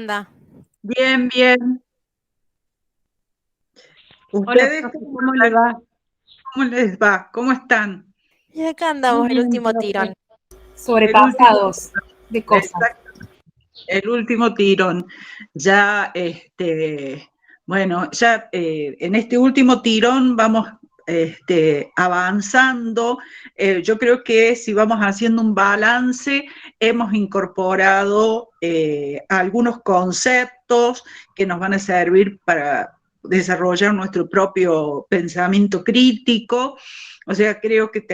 anda? Bien, bien. Hola, ¿Ustedes profe, cómo ¿cómo le están? va? ¿Cómo les va? ¿Cómo están? Y acá Muy andamos, el bien, último profe. tirón. El último, Sobrepasados de cosas. exacto, el último tirón. Ya, bueno, ya en este último tirón vamos avanzando. Yo creo que si vamos haciendo un balance, hemos incorporado algunos conceptos que nos van a servir para desarrollar nuestro propio pensamiento crítico. O sea, creo que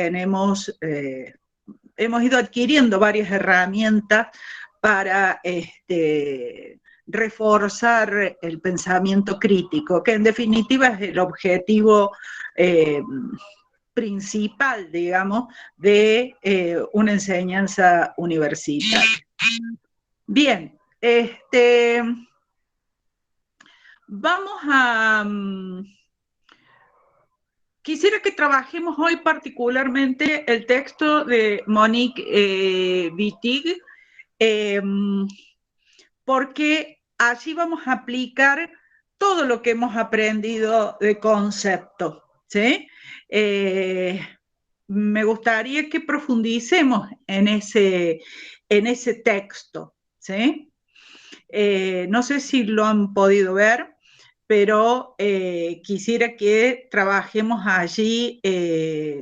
hemos ido adquiriendo varias herramientas para reforzar el pensamiento crítico, que en definitiva es el objetivo eh, principal, digamos, de una enseñanza universitaria. Bien, vamos a... Quisiera que trabajemos hoy particularmente el texto de Monique Wittig, eh, porque allí vamos a aplicar todo lo que hemos aprendido de concepto, ¿sí? Me gustaría que profundicemos en ese texto, ¿sí? No sé si lo han podido ver, pero quisiera que trabajemos allí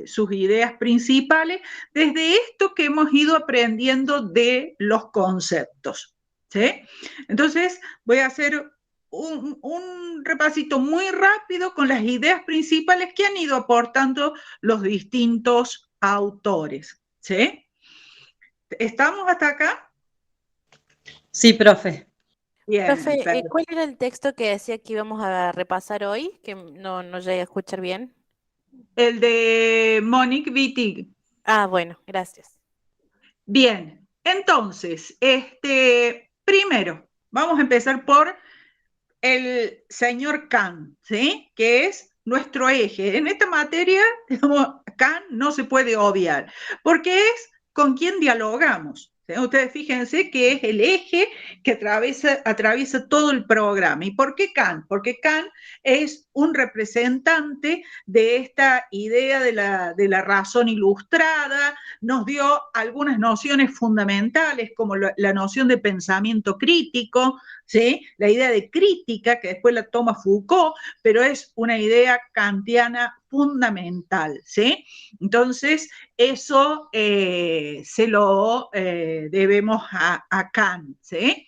sus ideas principales desde esto que hemos ido aprendiendo de los conceptos, ¿sí? Entonces voy a hacer un repasito muy rápido con las ideas principales que han ido aportando los distintos autores, ¿sí? ¿Estamos hasta acá? Sí, profe. Bien, Profe, perfecto. ¿cuál era el texto que decía que íbamos a repasar hoy? Que no llegué a escuchar bien. El de Monique Wittig. Ah, bueno, gracias. Bien, entonces, primero, vamos a empezar por el señor Kant, ¿sí? Que es nuestro eje. En esta materia, digamos, Kant no se puede obviar, porque es con quien dialogamos. ¿Sí? Ustedes fíjense que es el eje que atraviesa todo el programa. ¿Y por qué Kant? Porque Kant es un representante de esta idea de la razón ilustrada, nos dio algunas nociones fundamentales como la noción de pensamiento crítico, ¿sí? La idea de crítica, que después la toma Foucault, pero es una idea kantiana fundamental, ¿sí? Entonces, eso se lo debemos a Kant, ¿sí?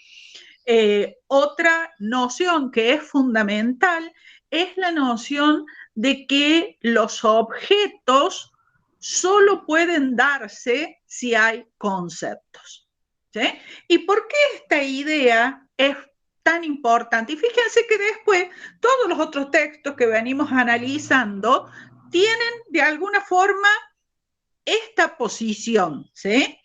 Otra noción que es fundamental es la noción de que los objetos solo pueden darse si hay conceptos, ¿sí? ¿Y por qué esta idea es tan importante? Y fíjense que después todos los otros textos que venimos analizando tienen de alguna forma esta posición, ¿sí?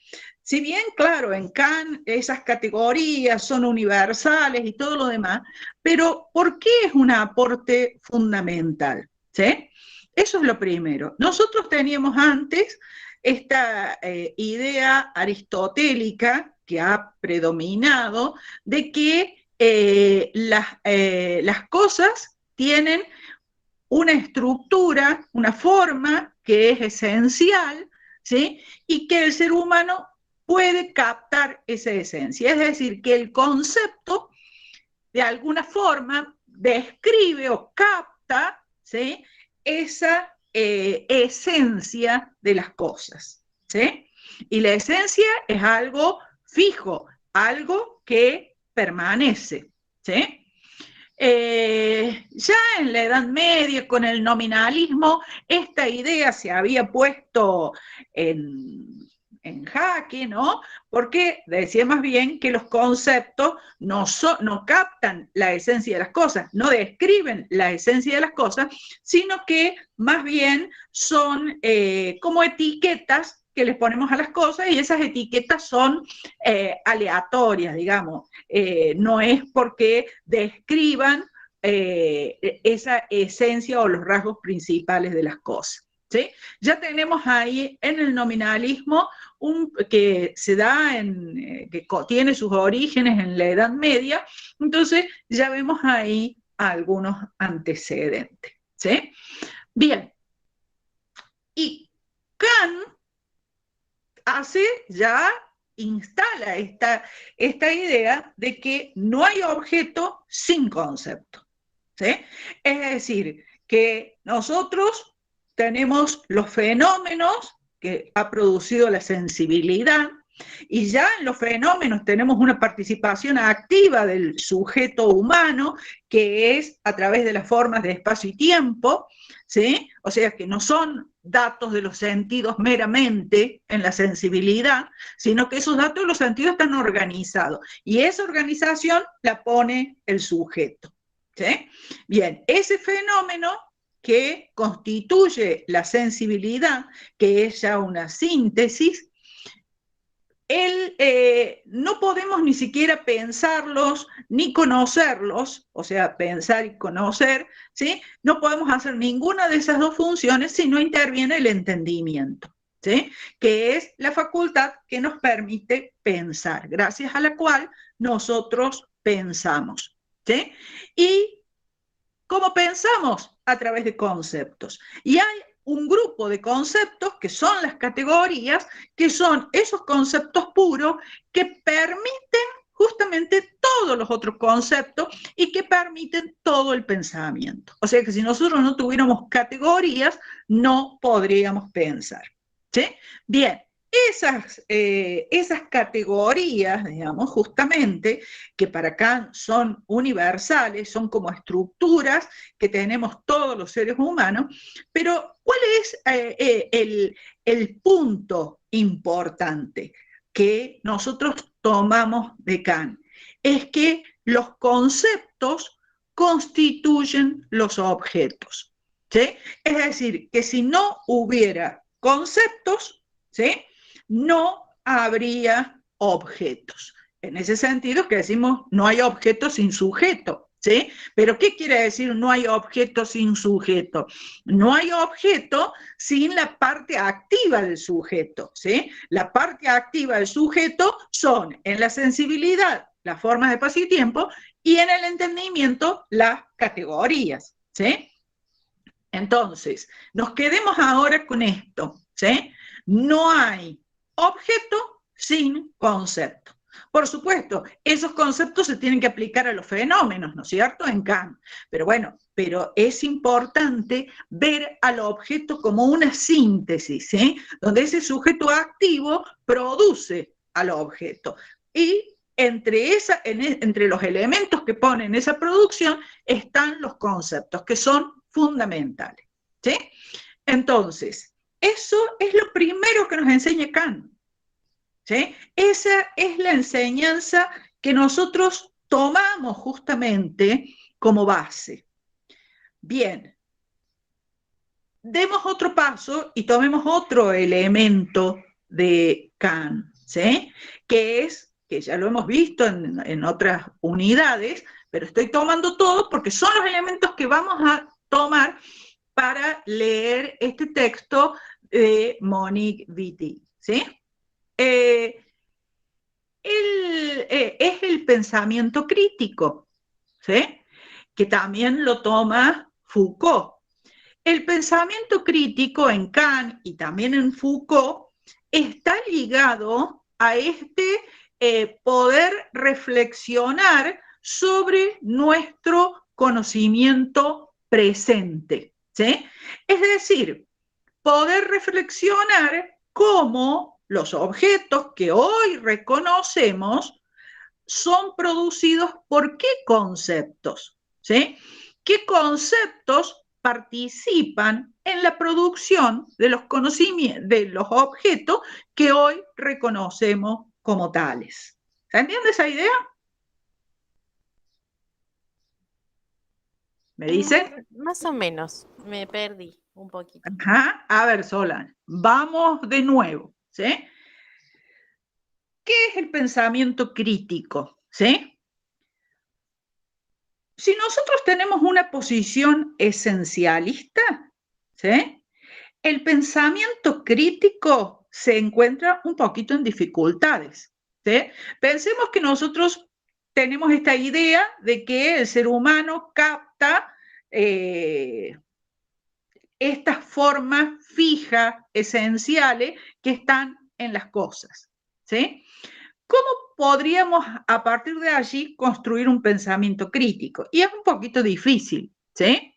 Si bien, claro, en Kant esas categorías son universales y todo lo demás, pero ¿por qué es un aporte fundamental? ¿Sí? Eso es lo primero. Nosotros teníamos antes esta idea aristotélica que ha predominado de que las cosas tienen una estructura, una forma que es esencial, ¿sí? Y que el ser humano puede captar esa esencia. Es decir, que el concepto de alguna forma describe o capta, ¿sí? Esa esencia de las cosas, ¿sí? Y la esencia es algo fijo, algo que permanece, ¿sí? Ya en la Edad Media, con el nominalismo, esta idea se había puesto en jaque, ¿no? Porque decía más bien que los conceptos no captan la esencia de las cosas, no describen la esencia de las cosas, sino que más bien son como etiquetas que les ponemos a las cosas y esas etiquetas son aleatorias, digamos. No es porque describan esa esencia o los rasgos principales de las cosas. ¿sí? Ya tenemos ahí en el nominalismo que se da, que tiene sus orígenes en la Edad Media, entonces ya vemos ahí algunos antecedentes, ¿sí? Bien, y Kant instala esta idea de que no hay objeto sin concepto, ¿sí? Es decir, que nosotros tenemos los fenómenos que ha producido la sensibilidad, y ya en los fenómenos tenemos una participación activa del sujeto humano, que es a través de las formas de espacio y tiempo, ¿sí? O sea, que no son datos de los sentidos meramente en la sensibilidad, sino que esos datos de los sentidos están organizados, y esa organización la pone el sujeto, ¿sí? Bien, ese fenómeno que constituye la sensibilidad, que es ya una síntesis, no podemos ni siquiera pensarlos ni conocerlos, o sea, pensar y conocer, ¿sí? No podemos hacer ninguna de esas dos funciones si no interviene el entendimiento, ¿sí? Que es la facultad que nos permite pensar, gracias a la cual nosotros pensamos, ¿sí? ¿Y cómo pensamos? A través de conceptos. Y hay un grupo de conceptos que son las categorías, que son esos conceptos puros que permiten justamente todos los otros conceptos y que permiten todo el pensamiento. O sea que si nosotros no tuviéramos categorías, no podríamos pensar, ¿sí? Bien, esas categorías, digamos, justamente, que para Kant son universales, son como estructuras que tenemos todos los seres humanos, pero ¿cuál es el punto importante que nosotros tomamos de Kant? Es que los conceptos constituyen los objetos, ¿sí? Es decir, que si no hubiera conceptos, ¿sí?, no habría objetos. En ese sentido que decimos no hay objeto sin sujeto, ¿sí? Pero ¿qué quiere decir no hay objeto sin sujeto? No hay objeto sin la parte activa del sujeto, ¿sí? La parte activa del sujeto son en la sensibilidad las formas de espacio y tiempo, y en el entendimiento las categorías, ¿sí? Entonces, nos quedemos ahora con esto, ¿sí? No hay objeto sin concepto. Por supuesto, esos conceptos se tienen que aplicar a los fenómenos, ¿no es cierto?, en Kant. Pero bueno, es importante ver al objeto como una síntesis, ¿sí?, donde ese sujeto activo produce al objeto. Y entre los elementos que ponen esa producción están los conceptos, que son fundamentales, ¿sí? Entonces, eso es lo primero que nos enseña Kant, ¿sí? Esa es la enseñanza que nosotros tomamos justamente como base. Bien, demos otro paso y tomemos otro elemento de Kant, ¿sí? Que ya lo hemos visto en otras unidades, pero estoy tomando todo porque son los elementos que vamos a tomar para leer este texto de Monique Wittig, ¿sí? Es el pensamiento crítico, ¿sí?, que también lo toma Foucault. El pensamiento crítico en Kant y también en Foucault está ligado a poder reflexionar sobre nuestro conocimiento presente, ¿sí? Es decir, poder reflexionar cómo los objetos que hoy reconocemos son producidos por qué conceptos, ¿sí? ¿Qué conceptos participan en la producción de los conocimientos, de los objetos que hoy reconocemos como tales? ¿Se entiende esa idea? ¿Me dicen? Más o menos, me perdí un poquito. Ajá. A ver, Solán, vamos de nuevo, ¿sí? ¿Qué es el pensamiento crítico? ¿Sí? Si nosotros tenemos una posición esencialista, ¿sí?, el pensamiento crítico se encuentra un poquito en dificultades, ¿sí? Pensemos que nosotros tenemos esta idea de que el ser humano capta estas formas fijas, esenciales, que están en las cosas, ¿sí? ¿Cómo podríamos a partir de allí construir un pensamiento crítico? Y es un poquito difícil, ¿sí?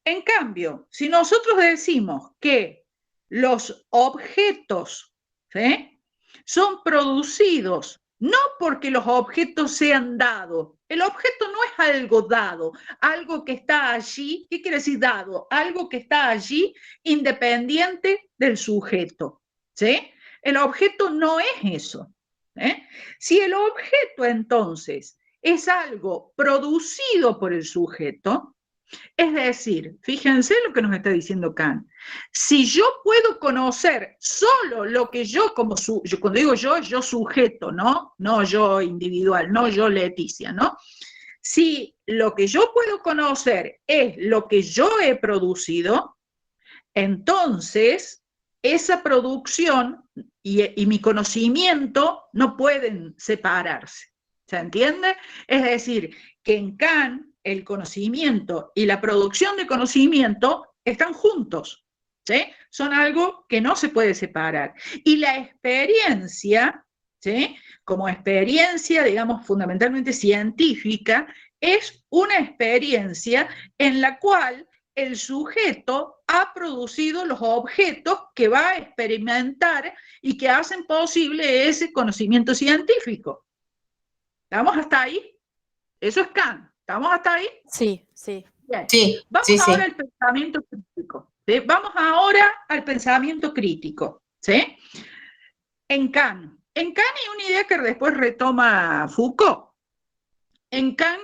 En cambio, si nosotros decimos que los objetos, ¿sí?, son producidos no porque los objetos sean dados, el objeto no es algo dado, algo que está allí, ¿qué quiere decir dado? Algo que está allí independiente del sujeto, ¿sí? El objeto no es eso, ¿eh? Si el objeto entonces es algo producido por el sujeto, es decir, fíjense lo que nos está diciendo Kant. Si yo puedo conocer solo lo que yo, cuando digo yo sujeto, ¿no? No yo individual, no yo Leticia, ¿no? Si lo que yo puedo conocer es lo que yo he producido, entonces esa producción y mi conocimiento no pueden separarse. ¿Se entiende? Es decir, que en Kant el conocimiento y la producción de conocimiento están juntos, ¿sí? Son algo que no se puede separar. Y la experiencia, ¿sí?, como experiencia, digamos, fundamentalmente científica, es una experiencia en la cual el sujeto ha producido los objetos que va a experimentar y que hacen posible ese conocimiento científico. ¿Estamos hasta ahí? Eso es Kant. ¿Estamos hasta ahí? Sí, sí. Bien. Sí, Vamos sí, ahora sí. al pensamiento crítico, ¿sí? Vamos ahora al pensamiento crítico, ¿sí? En Kant hay una idea que después retoma Foucault. En Kant,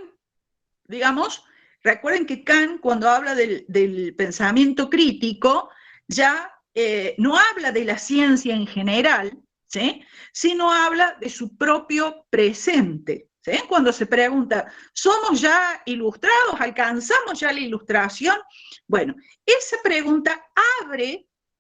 digamos, recuerden que Kant, cuando habla del pensamiento crítico, ya no habla de la ciencia en general, ¿sí?, sino habla de su propio presente. ¿Sí? Cuando se pregunta, ¿somos ya ilustrados? ¿Alcanzamos ya la ilustración? Bueno, esa pregunta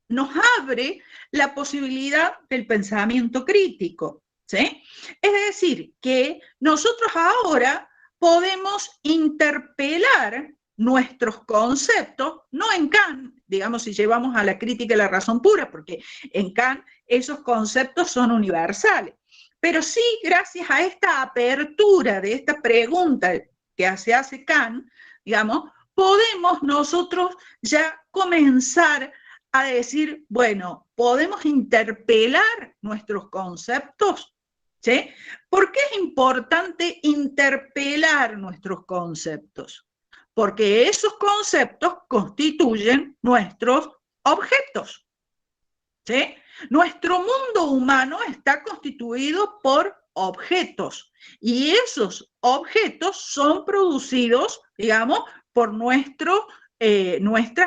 nos abre la posibilidad del pensamiento crítico, ¿sí? Es decir, que nosotros ahora podemos interpelar nuestros conceptos, no en Kant, digamos, si llevamos a la crítica de la razón pura, porque en Kant esos conceptos son universales, pero sí, gracias a esta apertura de esta pregunta que se hace Kant, digamos, podemos nosotros ya comenzar a decir, bueno, podemos interpelar nuestros conceptos, ¿sí? ¿Por qué es importante interpelar nuestros conceptos? Porque esos conceptos constituyen nuestros objetos, ¿sí? Nuestro mundo humano está constituido por objetos y esos objetos son producidos, digamos, por nuestras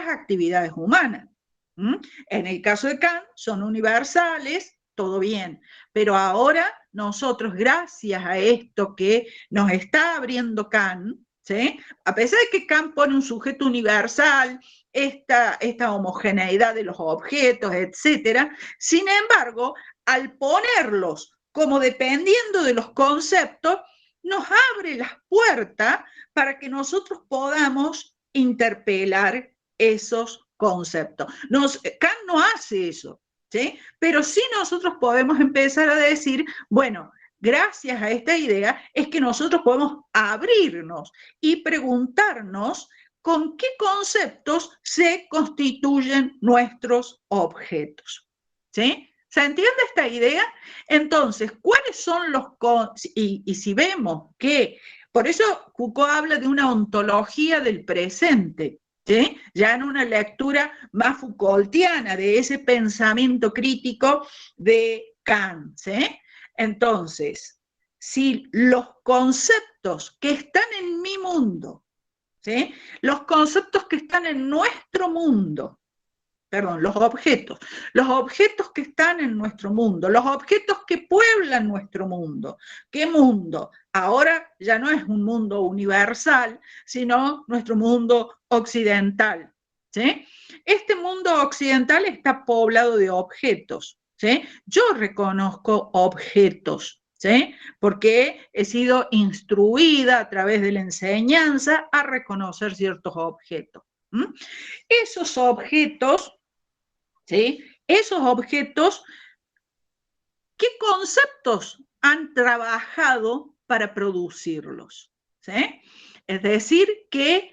actividades humanas. En el caso de Kant son universales, todo bien, pero ahora nosotros, gracias a esto que nos está abriendo Kant, ¿sí?, a pesar de que Kant pone un sujeto universal, esta homogeneidad de los objetos, etcétera, sin embargo, al ponerlos como dependiendo de los conceptos, nos abre las puertas para que nosotros podamos interpelar esos conceptos. Kant no hace eso, ¿sí? Pero sí nosotros podemos empezar a decir, bueno, gracias a esta idea es que nosotros podemos abrirnos y preguntarnos con qué conceptos se constituyen nuestros objetos, ¿sí? ¿Se entiende esta idea? Entonces, ¿cuáles son los y si vemos que, por eso Foucault habla de una ontología del presente, ¿sí?, ya en una lectura más Foucaultiana de ese pensamiento crítico de Kant, ¿sí? Entonces, si los conceptos que están en mi mundo, ¿sí?, los conceptos que están en nuestro mundo, perdón, los objetos que están en nuestro mundo, los objetos que pueblan nuestro mundo. ¿Qué mundo? Ahora ya no es un mundo universal, sino nuestro mundo occidental, ¿sí? Este mundo occidental está poblado de objetos, ¿sí? Yo reconozco objetos, ¿sí? Porque he sido instruida a través de la enseñanza a reconocer ciertos objetos. Esos objetos, ¿sí? Esos objetos, ¿qué conceptos han trabajado para producirlos? ¿Sí? Es decir, que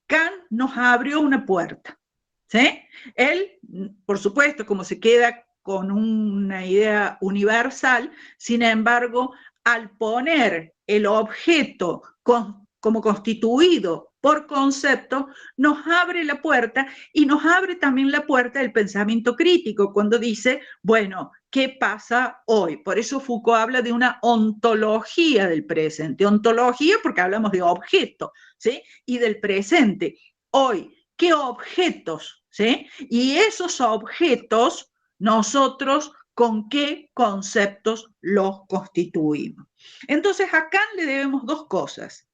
Kant nos abrió una puerta. ¿Sí? Él, por supuesto, como se queda con una idea universal, sin embargo, al poner el objeto como constituido por concepto, nos abre la puerta y nos abre también la puerta del pensamiento crítico cuando dice, bueno, ¿qué pasa hoy? Por eso Foucault habla de una ontología del presente. Ontología porque hablamos de objeto, ¿sí? Y del presente. Hoy, ¿qué objetos? ¿Sí? Y esos objetos, nosotros con qué conceptos los constituimos. Entonces, acá le debemos dos cosas.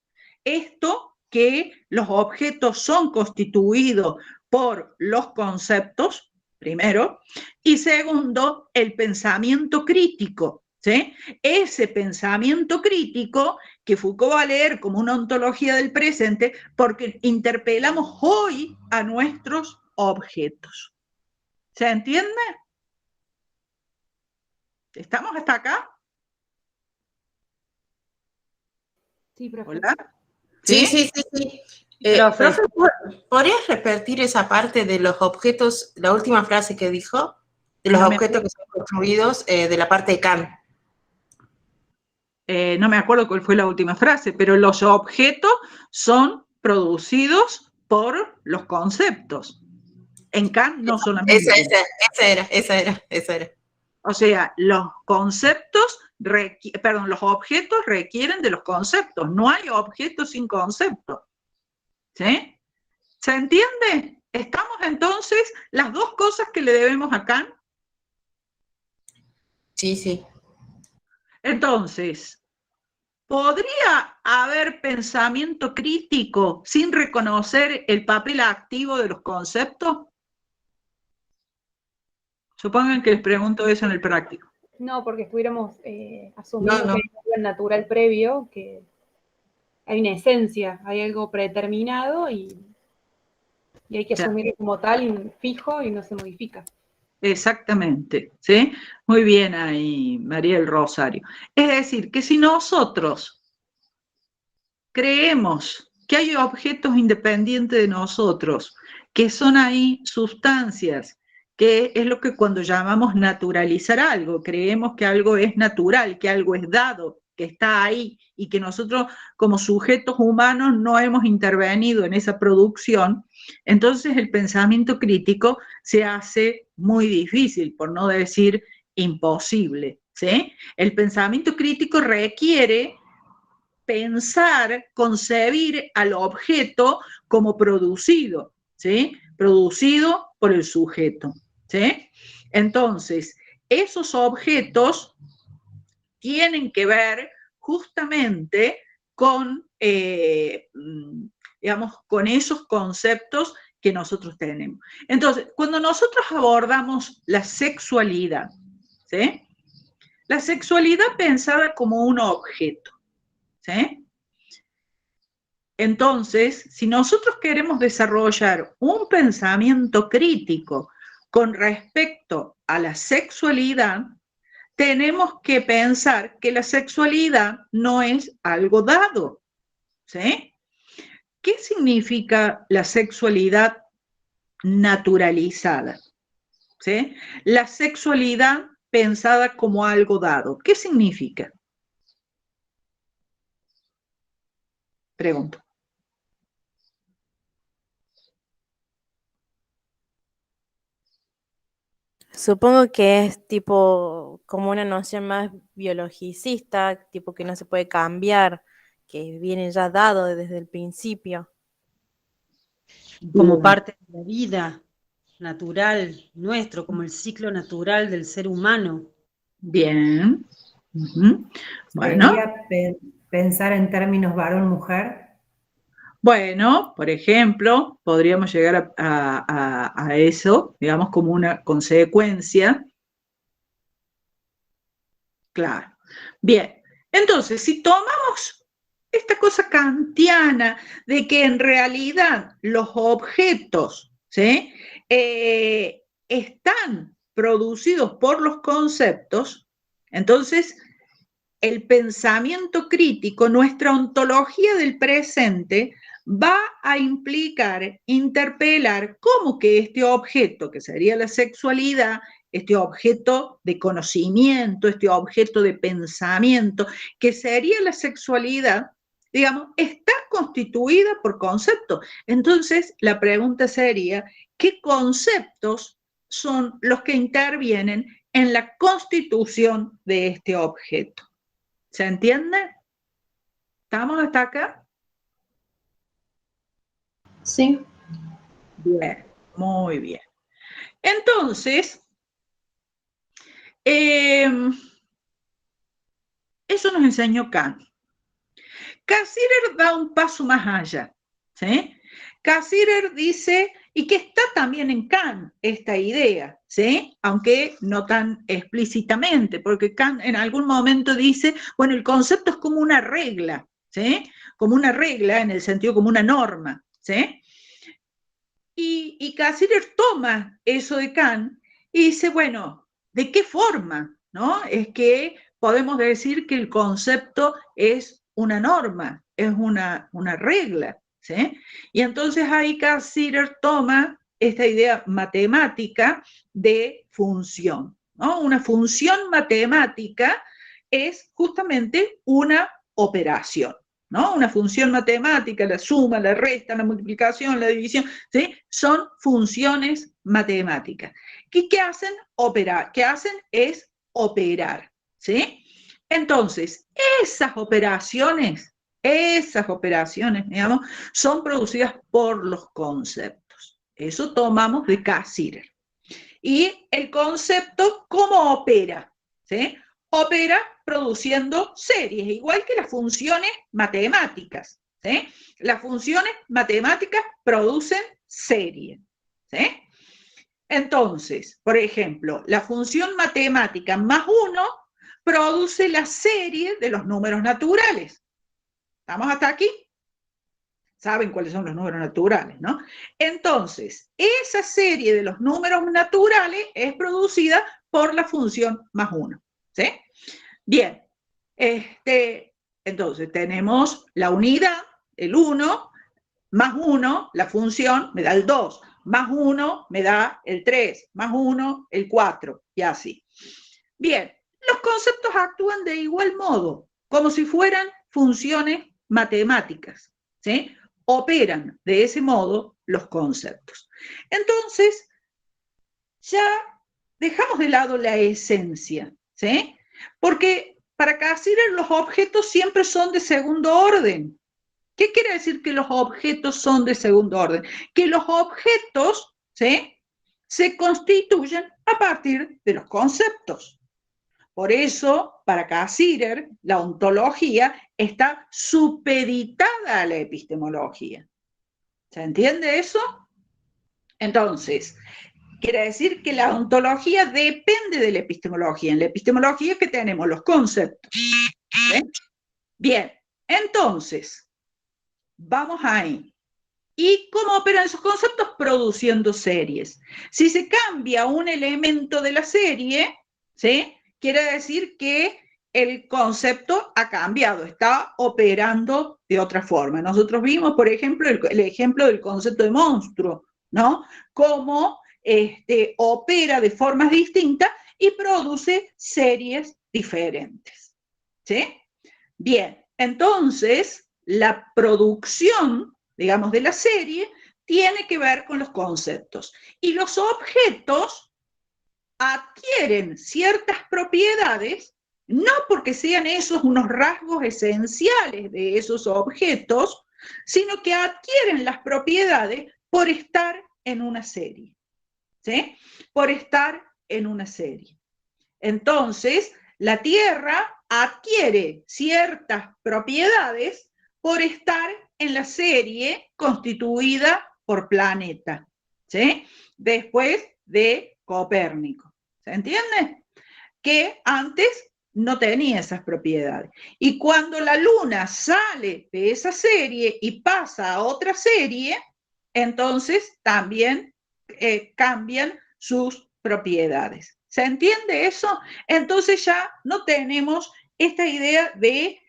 Esto, que los objetos son constituidos por los conceptos, primero, y segundo, el pensamiento crítico, ¿sí? Ese pensamiento crítico que Foucault va a leer como una ontología del presente porque interpelamos hoy a nuestros objetos. ¿Se entiende? ¿Estamos hasta acá? Sí, profe. ¿Hola? Sí, sí, sí, sí. Profe, ¿podrías repetir esa parte de los objetos, la última frase que dijo, de los objetos que son construidos de la parte de Kant? No me acuerdo cuál fue la última frase, pero los objetos son producidos por los conceptos. En Kant no solamente. Esa era. O sea, los conceptos, los objetos requieren de los conceptos. No hay objetos sin conceptos. ¿Sí? ¿Se entiende? Estamos entonces las dos cosas que le debemos a Kant. Sí, sí. Entonces, ¿podría haber pensamiento crítico sin reconocer el papel activo de los conceptos? Supongan que les pregunto eso en el práctico. No, porque estuviéramos asumiendo No. que hay algo natural previo, que hay una esencia, hay algo predeterminado y hay que asumirlo como tal, fijo y no se modifica. Exactamente, ¿sí? Muy bien ahí, María del Rosario. Es decir, que si nosotros creemos que hay objetos independientes de nosotros, que son ahí sustancias, que es lo que cuando llamamos naturalizar algo, creemos que algo es natural, que algo es dado, que está ahí y que nosotros como sujetos humanos no hemos intervenido en esa producción, entonces el pensamiento crítico se hace muy difícil, por no decir imposible, ¿sí? El pensamiento crítico requiere pensar, concebir al objeto como producido, ¿sí? Producido por el sujeto, ¿sí? Entonces, esos objetos tienen que ver justamente con, digamos, con esos conceptos que nosotros tenemos. Entonces, cuando nosotros abordamos la sexualidad, ¿sí? La sexualidad pensada como un objeto, ¿sí? Entonces, si nosotros queremos desarrollar un pensamiento crítico con respecto a la sexualidad, tenemos que pensar que la sexualidad no es algo dado, ¿sí? ¿Qué significa la sexualidad naturalizada? ¿Sí? La sexualidad pensada como algo dado. ¿Qué significa? Pregunto. Supongo que es tipo como una noción más biologicista, tipo que no se puede cambiar, que viene ya dado desde el principio. Como parte de la vida natural nuestro, como el ciclo natural del ser humano. Bien. Bueno. ¿Podría pensar en términos varón-mujer? Bueno, por ejemplo, podríamos llegar a eso, digamos, como una consecuencia. Claro. Bien, entonces, si tomamos esta cosa kantiana de que en realidad los objetos, ¿sí?, están producidos por los conceptos, entonces el pensamiento crítico, nuestra ontología del presente, va a implicar, interpelar cómo que este objeto, que sería la sexualidad, este objeto de conocimiento, este objeto de pensamiento, que sería la sexualidad, digamos, está constituida por conceptos. Entonces, la pregunta sería, ¿qué conceptos son los que intervienen en la constitución de este objeto? ¿Se entiende? ¿Estamos hasta acá? Sí. Bien, muy bien. Entonces, eso nos enseñó Kant. Cassirer da un paso más allá, ¿sí? Cassirer dice, y que está también en Kant esta idea, ¿sí? Aunque no tan explícitamente, porque Kant en algún momento dice, bueno, el concepto es como una regla, ¿sí? Como una regla en el sentido como una norma, ¿sí? Y Cassirer toma eso de Kant y dice, bueno, ¿de qué forma? ¿No? Es que podemos decir que el concepto es una norma, es una regla, ¿sí? Y entonces ahí Cassirer toma esta idea matemática de función, ¿no? Una función matemática es justamente una operación, ¿no? Una función matemática, la suma, la resta, la multiplicación, la división, ¿sí? Son funciones matemáticas. ¿Qué hacen? Operar. ¿Qué hacen? Es operar, ¿sí? Entonces, esas operaciones, digamos, son producidas por los conceptos. Eso tomamos de Cassirer. Y el concepto, ¿cómo opera? ¿Sí? Opera produciendo series, igual que las funciones matemáticas, ¿sí? Las funciones matemáticas producen series, ¿sí? Entonces, por ejemplo, la función matemática más 1 produce la serie de los números naturales. ¿Estamos hasta aquí? Saben cuáles son los números naturales, ¿no? Entonces, esa serie de los números naturales es producida por la función más 1, ¿sí? Bien, entonces tenemos la unidad, el 1, más 1, la función me da el 2, más 1 me da el 3, más 1, el 4, y así. Bien, los conceptos actúan de igual modo, como si fueran funciones matemáticas, ¿sí? Operan de ese modo los conceptos. Entonces, ya dejamos de lado la esencia, ¿sí? Porque para Cassirer los objetos siempre son de segundo orden. ¿Qué quiere decir que los objetos son de segundo orden? Que los objetos, ¿sí?, se constituyen a partir de los conceptos. Por eso, para Cassirer, la ontología está supeditada a la epistemología. ¿Se entiende eso? Entonces, quiere decir que la ontología depende de la epistemología. En la epistemología que tenemos los conceptos. ¿Sí? Bien, entonces, vamos ahí. ¿Y cómo operan esos conceptos? Produciendo series. Si se cambia un elemento de la serie, ¿sí?, quiere decir que el concepto ha cambiado, está operando de otra forma. Nosotros vimos, por ejemplo, el ejemplo del concepto de monstruo, ¿no? Cómo opera de formas distintas y produce series diferentes, ¿sí? Bien, entonces la producción, digamos, de la serie tiene que ver con los conceptos. Y los objetos adquieren ciertas propiedades, no porque sean esos unos rasgos esenciales de esos objetos, sino que adquieren las propiedades por estar en una serie, ¿sí? Por estar en una serie. Entonces, la Tierra adquiere ciertas propiedades por estar en la serie constituida por Planeta, ¿sí? Después de Copérnico, ¿se entiende? Que antes no tenía esas propiedades. Y cuando la Luna sale de esa serie y pasa a otra serie, entonces también cambian sus propiedades. ¿Se entiende eso? Entonces ya no tenemos esta idea de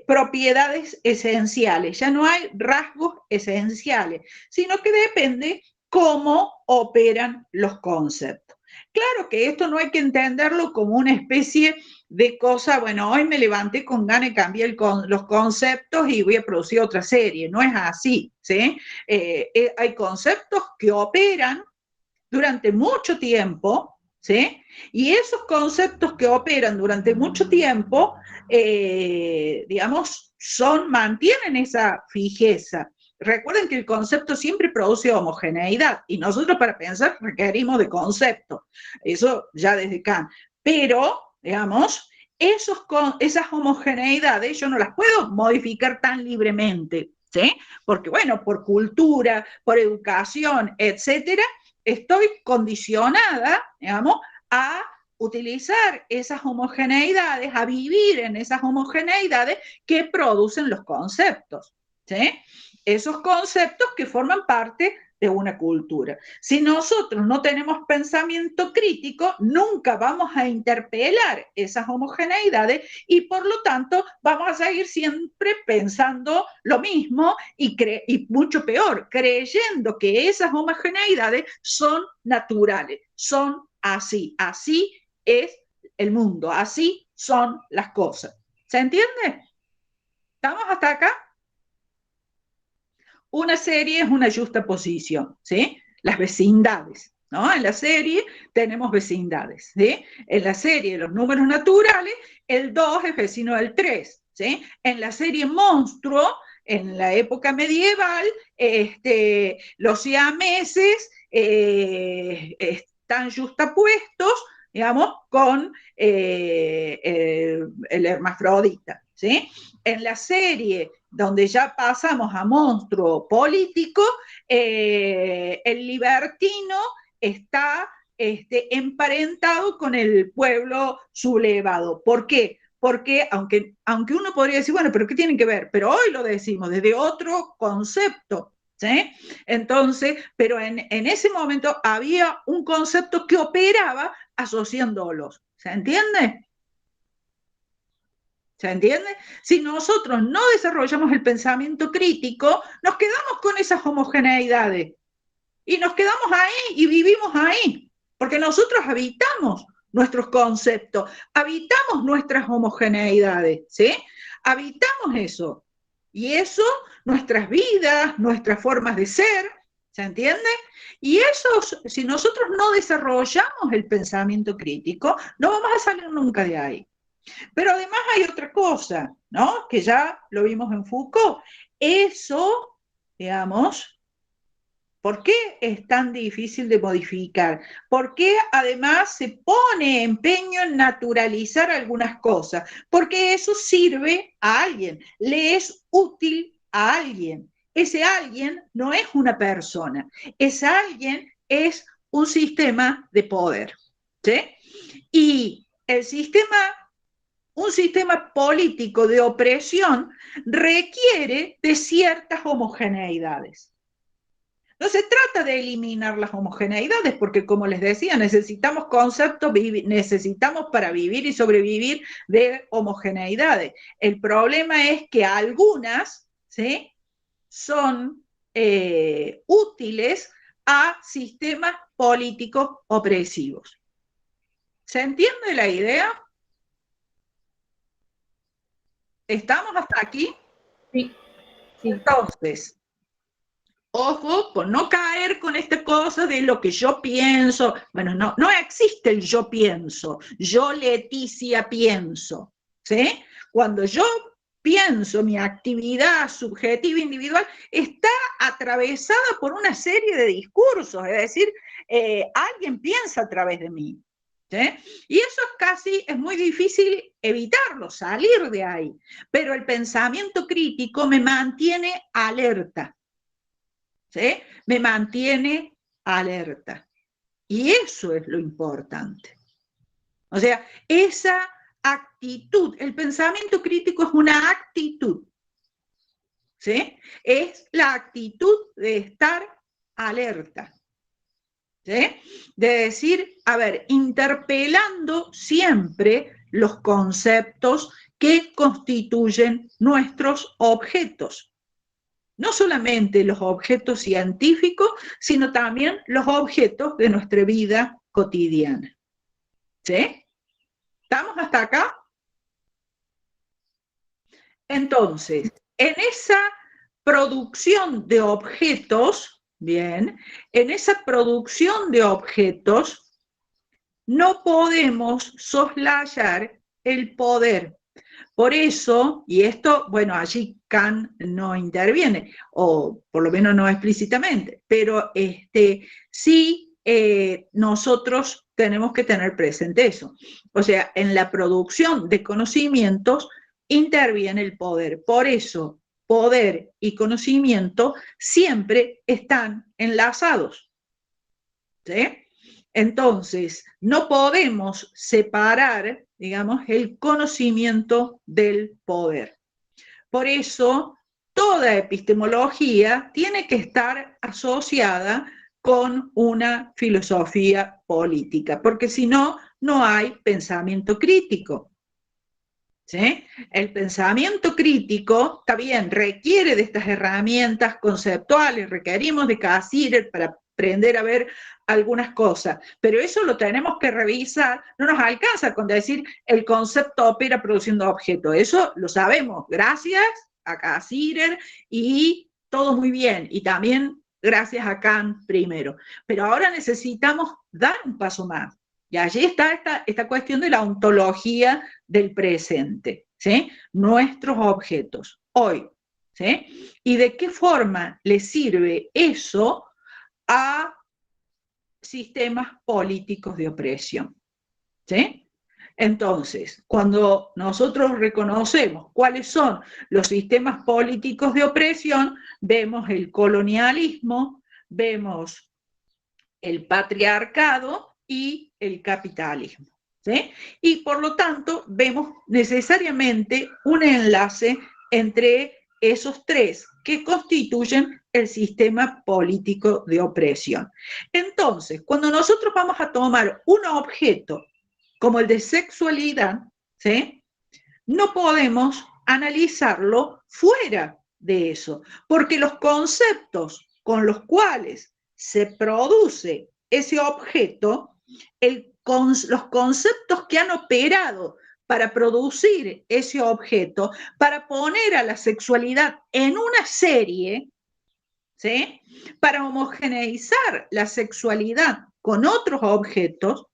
propiedades esenciales, ya no hay rasgos esenciales, sino que depende cómo operan los conceptos. Claro que esto no hay que entenderlo como una especie de cosa, bueno, hoy me levanté con ganas y cambié los conceptos y voy a producir otra serie. No es así, ¿sí? Hay conceptos que operan durante mucho tiempo, ¿sí? Y esos conceptos que operan durante mucho tiempo, digamos, mantienen esa fijeza. Recuerden que el concepto siempre produce homogeneidad y nosotros para pensar requerimos de conceptos, eso ya desde Kant. Pero, digamos, esas homogeneidades yo no las puedo modificar tan libremente, ¿sí? Porque, bueno, por cultura, por educación, etcétera, estoy condicionada, digamos, a utilizar esas homogeneidades, a vivir en esas homogeneidades que producen los conceptos, ¿sí? Esos conceptos que forman parte de una cultura. Si nosotros no tenemos pensamiento crítico, nunca vamos a interpelar esas homogeneidades y por lo tanto vamos a seguir siempre pensando lo mismo y mucho peor, creyendo que esas homogeneidades son naturales, son así, así es el mundo, así son las cosas. ¿Se entiende? ¿Estamos hasta acá? Una serie es una justaposición, ¿sí? Las vecindades, ¿no? En la serie tenemos vecindades, ¿sí? En la serie de los números naturales, el 2 es vecino del 3, ¿sí? En la serie Monstruo, en la época medieval, los siameses están justapuestos, digamos, con el hermafrodita, ¿sí? En la serie donde ya pasamos a monstruo político, el libertino está emparentado con el pueblo sublevado. ¿Por qué? Porque aunque uno podría decir, bueno, pero ¿qué tienen que ver? Pero hoy lo decimos desde otro concepto, ¿sí? Entonces, pero en ese momento había un concepto que operaba asociándolos. ¿Se entiende? ¿Se entiende? Si nosotros no desarrollamos el pensamiento crítico, nos quedamos con esas homogeneidades y nos quedamos ahí y vivimos ahí, porque nosotros habitamos nuestros conceptos, habitamos nuestras homogeneidades, ¿sí? Habitamos eso. Y eso, nuestras vidas, nuestras formas de ser, ¿se entiende? Y eso, si nosotros no desarrollamos el pensamiento crítico, no vamos a salir nunca de ahí. Pero además hay otra cosa, ¿no? Que ya lo vimos en Foucault. Eso, digamos, ¿por qué es tan difícil de modificar? ¿Por qué además se pone empeño en naturalizar algunas cosas? Porque eso sirve a alguien, le es útil a alguien. Ese alguien no es una persona, ese alguien es un sistema de poder, ¿sí? Y un sistema político de opresión requiere de ciertas homogeneidades. No se trata de eliminar las homogeneidades, porque como les decía, necesitamos conceptos, necesitamos para vivir y sobrevivir de homogeneidades. El problema es que algunas, ¿sí?, son útiles a sistemas políticos opresivos. ¿Se entiende la idea? ¿Estamos hasta aquí? Sí. Entonces, ojo con no caer con esta cosa de lo que yo pienso. Bueno, no existe el yo pienso. Yo, Leticia, pienso. ¿Sí? Cuando yo pienso, mi actividad subjetiva individual está atravesada por una serie de discursos. Es decir, alguien piensa a través de mí. ¿sí? Y eso es muy difícil evitarlo, salir de ahí. Pero el pensamiento crítico me mantiene alerta, ¿sí? Me mantiene alerta. Y eso es lo importante. O sea, esa actitud, el pensamiento crítico es una actitud, ¿sí? Es la actitud de estar alerta, ¿sí? De decir, a ver, interpelando siempre los conceptos que constituyen nuestros objetos. No solamente los objetos científicos, sino también los objetos de nuestra vida cotidiana. ¿Sí? ¿Estamos hasta acá? Entonces, en esa producción de objetos, bien, en esa producción de objetos, no podemos soslayar el poder. Por eso, y esto, bueno, allí Kant no interviene, o por lo menos no explícitamente, pero sí nosotros tenemos que tener presente eso. O sea, en la producción de conocimientos interviene el poder. Por eso, poder y conocimiento siempre están enlazados, ¿sí? Entonces, no podemos separar, digamos, el conocimiento del poder. Por eso, toda epistemología tiene que estar asociada con una filosofía política, porque si no, no hay pensamiento crítico. ¿Sí? El pensamiento crítico, está bien, requiere de estas herramientas conceptuales, requerimos de Cassirer para aprender a ver algunas cosas, pero eso lo tenemos que revisar, no nos alcanza con decir el concepto opera produciendo objetos, eso lo sabemos, gracias a Cassirer y todo muy bien, y también gracias a Kant primero, pero ahora necesitamos dar un paso más. Y allí está esta cuestión de la ontología del presente, ¿sí? Nuestros objetos, hoy, ¿sí? ¿Y de qué forma le sirve eso a sistemas políticos de opresión? ¿Sí? Entonces, cuando nosotros reconocemos cuáles son los sistemas políticos de opresión, vemos el colonialismo, vemos el patriarcado y el capitalismo, ¿sí? Y por lo tanto vemos necesariamente un enlace entre esos tres que constituyen el sistema político de opresión. Entonces, cuando nosotros vamos a tomar un objeto como el de sexualidad, ¿sí? No podemos analizarlo fuera de eso, porque los conceptos con los cuales se produce ese objeto, los conceptos que han operado para producir ese objeto, para poner a la sexualidad en una serie, ¿sí? Para homogeneizar la sexualidad con otros objetos,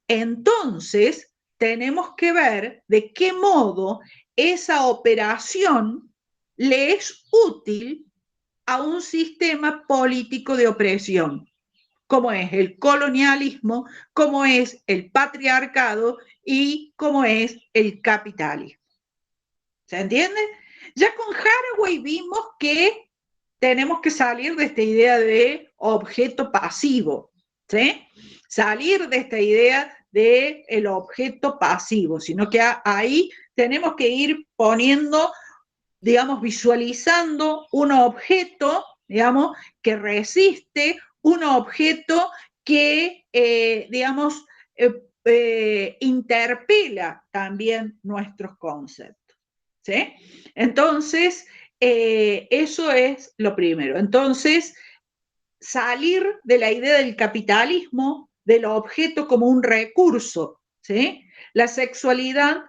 entonces tenemos que ver de qué modo esa operación le es útil a un sistema político de opresión, como es el colonialismo, como es el patriarcado y como es el capitalismo. ¿Se entiende? Ya con Haraway vimos que tenemos que salir de esta idea de objeto pasivo, ¿sí? Salir de esta idea del objeto pasivo, sino que ahí tenemos que ir poniendo, digamos, visualizando un objeto, digamos, que resiste, un objeto que, digamos, interpela también nuestros conceptos, ¿sí? Entonces, eso es lo primero. Entonces, salir de la idea del capitalismo, del objeto como un recurso, ¿sí? La sexualidad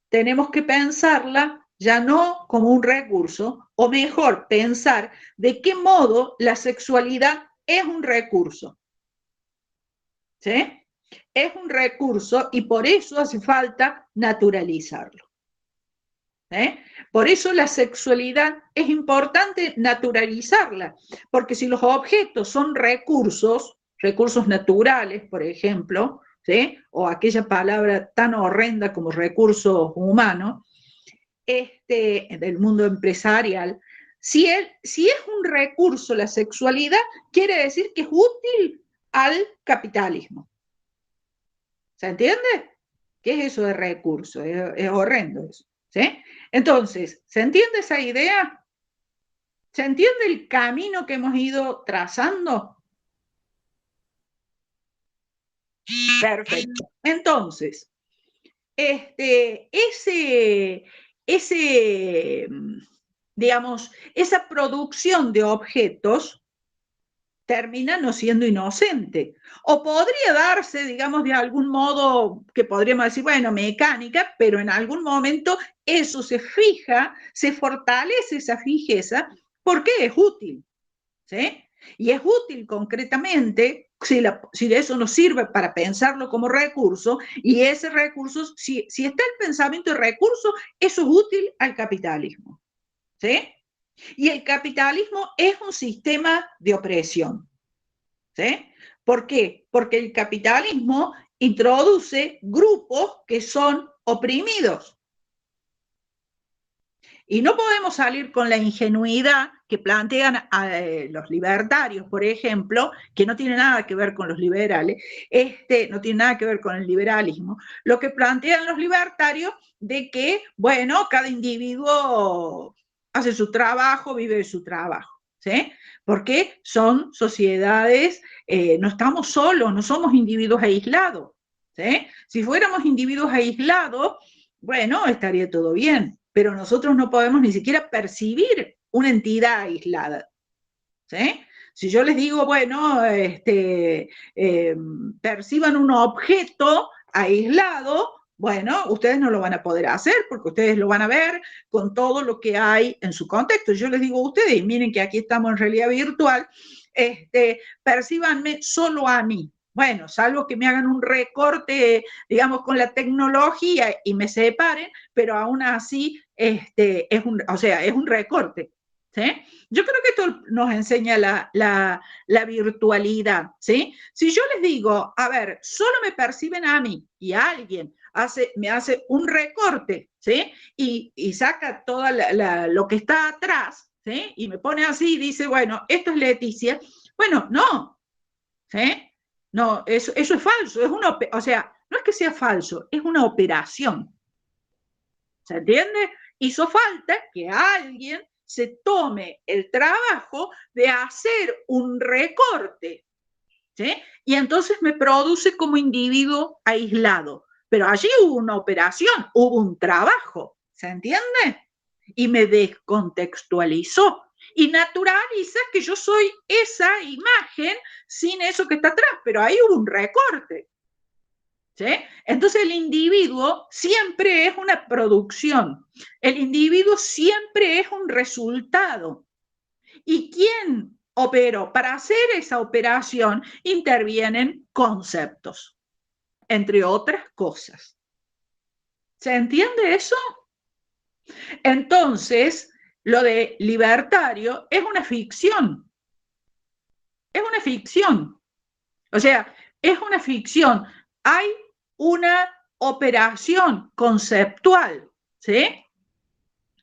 tenemos que pensarla ya no como un recurso, o mejor, pensar de qué modo la sexualidad es un recurso. ¿Sí? Es un recurso y por eso hace falta naturalizarlo. Por eso la sexualidad es importante naturalizarla, porque si los objetos son recursos naturales, por ejemplo, ¿sí? O aquella palabra tan horrenda como recursos humanos, del mundo empresarial, si es un recurso la sexualidad, quiere decir que es útil al capitalismo. ¿Se entiende? ¿Qué es eso de recurso? Es horrendo eso, ¿sí? Entonces, ¿se entiende esa idea? ¿Se entiende el camino que hemos ido trazando? Perfecto. Entonces, digamos, esa producción de objetos termina no siendo inocente. O podría darse, digamos, de algún modo que podríamos decir, bueno, mecánica, pero en algún momento eso se fija, se fortalece esa fijeza, porque es útil, ¿sí? Y es útil concretamente si eso nos sirve para pensarlo como recurso, y ese recurso, si está el pensamiento de recurso, eso es útil al capitalismo, ¿sí? Y el capitalismo es un sistema de opresión, ¿sí? ¿Por qué? Porque el capitalismo introduce grupos que son oprimidos. Y no podemos salir con la ingenuidad que plantean los libertarios, por ejemplo, que no tiene nada que ver con los liberales, no tiene nada que ver con el liberalismo, lo que plantean los libertarios de que, bueno, cada individuo hace su trabajo, vive de su trabajo, ¿sí? Porque son sociedades, no estamos solos, no somos individuos aislados, ¿sí? Si fuéramos individuos aislados, bueno, estaría todo bien, pero nosotros no podemos ni siquiera percibir una entidad aislada, ¿sí? Si yo les digo, bueno, perciban un objeto aislado, bueno, ustedes no lo van a poder hacer porque ustedes lo van a ver con todo lo que hay en su contexto. Yo les digo a ustedes, miren que aquí estamos en realidad virtual, percíbanme solo a mí. Bueno, salvo que me hagan un recorte, digamos, con la tecnología y me separen, pero aún así es un recorte, ¿sí? Yo creo que esto nos enseña la virtualidad, ¿sí? Si yo les digo, a ver, solo me perciben a mí y alguien me hace un recorte, ¿sí? Y saca todo lo que está atrás, ¿sí? Y me pone así y dice, bueno, esto es Leticia. Bueno, no, ¿sí? No, eso es falso, o sea, no es que sea falso, es una operación. ¿Se entiende? Hizo falta que alguien se tome el trabajo de hacer un recorte, ¿sí? Y entonces me produce como individuo aislado. Pero allí hubo una operación, hubo un trabajo, ¿se entiende? Y me descontextualizó y naturaliza que yo soy esa imagen sin eso que está atrás, pero ahí hubo un recorte, ¿sí? Entonces el individuo siempre es una producción, el individuo siempre es un resultado. ¿Y quién operó? Para hacer esa operación intervienen conceptos, entre otras cosas. ¿Se entiende eso? Entonces, lo de libertario es una ficción. Es una ficción. O sea, es una ficción. Hay una operación conceptual, ¿sí?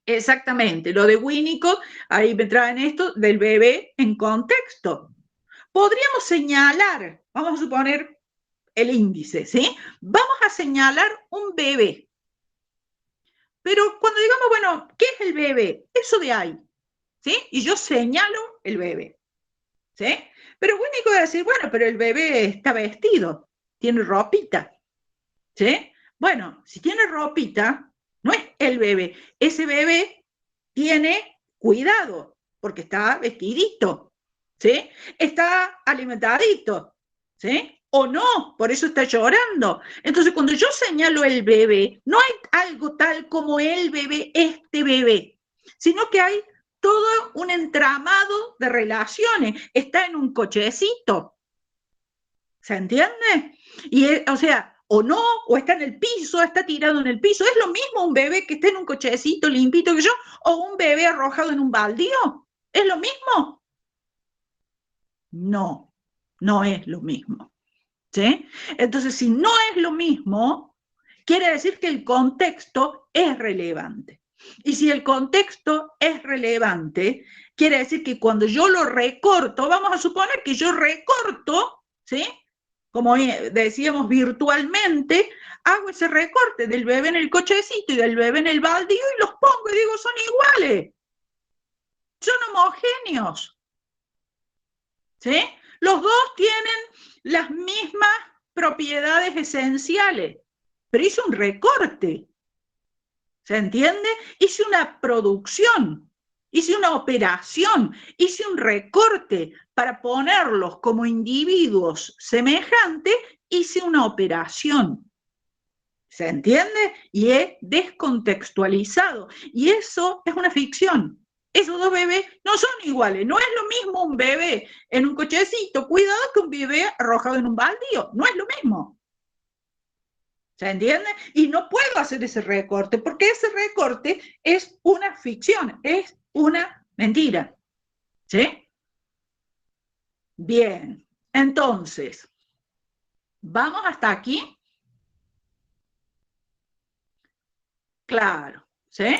Exactamente. Lo de Winnicott, ahí me traen esto del bebé en contexto. Podríamos señalar, vamos a suponer el índice, ¿sí? Vamos a señalar un bebé. Pero cuando digamos, bueno, ¿qué es el bebé? Eso de ahí, ¿sí? Y yo señalo el bebé, ¿sí? Pero Winnicott va a decir, bueno, pero el bebé está vestido, tiene ropita, ¿sí? Bueno, si tiene ropita, no es el bebé. Ese bebé tiene cuidado, porque está vestidito, ¿sí? Está alimentadito, ¿sí? O no, por eso está llorando. Entonces, cuando yo señalo el bebé, no hay algo tal como el bebé, este bebé, sino que hay todo un entramado de relaciones. Está en un cochecito, ¿se entiende? Y, o sea, o no, o está en el piso, está tirado en el piso. ¿Es lo mismo un bebé que esté en un cochecito limpito que yo, o un bebé arrojado en un baldío? ¿Es lo mismo? No, no es lo mismo. ¿sí? Entonces, si no es lo mismo, quiere decir que el contexto es relevante. Y si el contexto es relevante, quiere decir que cuando yo lo recorto, vamos a suponer que yo recorto, ¿sí? Como decíamos virtualmente, hago ese recorte del bebé en el cochecito y del bebé en el baldío y los pongo y digo, son iguales. Son homogéneos. ¿Sí? Los dos tienen las mismas propiedades esenciales, pero hice un recorte. ¿Se entiende? Hice una producción, hice una operación, hice un recorte para ponerlos como individuos semejantes, hice una operación. ¿Se entiende? Y he descontextualizado. Y eso es una ficción. Esos dos bebés no son iguales. No es lo mismo un bebé en un cochecito cuidado que un bebé arrojado en un baldío. No es lo mismo. ¿Se entiende? Y no puedo hacer ese recorte porque ese recorte es una ficción, es una mentira. ¿Sí? Bien. Entonces, ¿vamos hasta aquí? Claro. ¿Sí?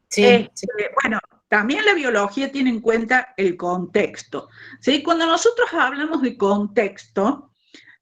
Sí, sí. Bueno, también la biología tiene en cuenta el contexto. ¿Sí? Cuando nosotros hablamos de contexto,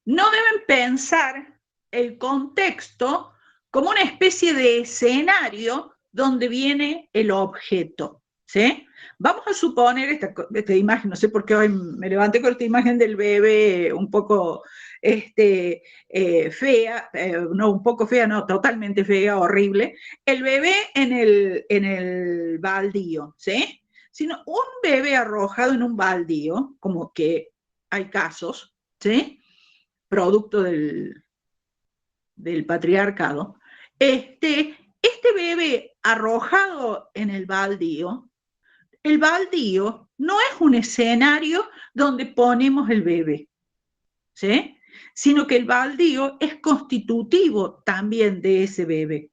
no deben pensar el contexto como una especie de escenario donde viene el objeto. ¿Sí? Vamos a suponer esta imagen, no sé por qué hoy me levanté con esta imagen del bebé un poco fea, no un poco fea, no, totalmente fea, horrible, el bebé en el baldío, ¿sí? Sino un bebé arrojado en un baldío, como que hay casos, ¿sí? Producto del patriarcado, este bebé arrojado en el baldío no es un escenario donde ponemos el bebé, ¿sí? Sino que el baldío es constitutivo también de ese bebé.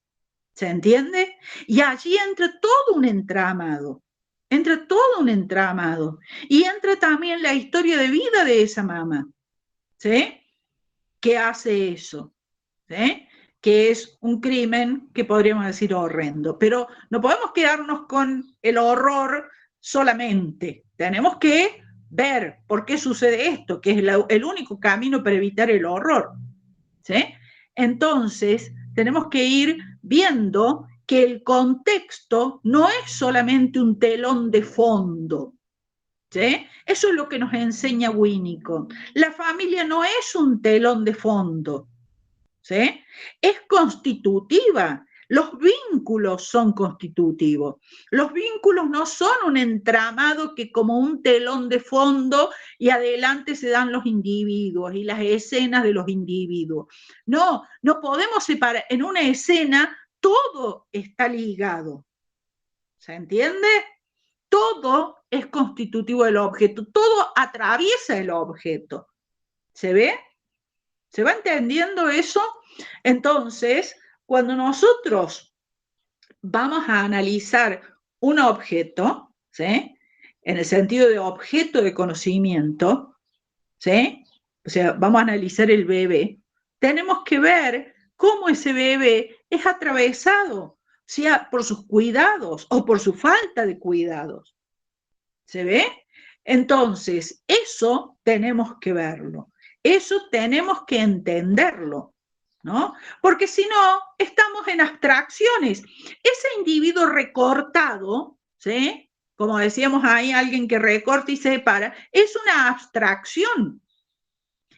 ¿Se entiende? Y allí entra todo un entramado. Entra todo un entramado. Y entra también la historia de vida de esa mamá. ¿Sí? ¿Qué hace eso? ¿Sí? Que es un crimen que podríamos decir horrendo. Pero no podemos quedarnos con el horror solamente. Tenemos que ver por qué sucede esto, que es el único camino para evitar el horror. ¿Sí? Entonces, tenemos que ir viendo que el contexto no es solamente un telón de fondo. ¿Sí? Eso es lo que nos enseña Winnicott. La familia no es un telón de fondo. ¿Sí? Es constitutiva. Los vínculos son constitutivos. Los vínculos no son un entramado que como un telón de fondo y adelante se dan los individuos y las escenas de los individuos. No, no podemos separar. En una escena todo está ligado. ¿Se entiende? Todo es constitutivo del objeto. Todo atraviesa el objeto. ¿Se ve? ¿Se va entendiendo eso? Entonces, cuando nosotros vamos a analizar un objeto, ¿sí? En el sentido de objeto de conocimiento, ¿sí? O sea, vamos a analizar el bebé, tenemos que ver cómo ese bebé es atravesado, sea por sus cuidados o por su falta de cuidados. ¿Se ve? Entonces, eso tenemos que verlo. Eso tenemos que entenderlo, ¿no? Porque si no, estamos en abstracciones. Ese individuo recortado, ¿sí? Como decíamos ahí, alguien que recorta y separa, es una abstracción.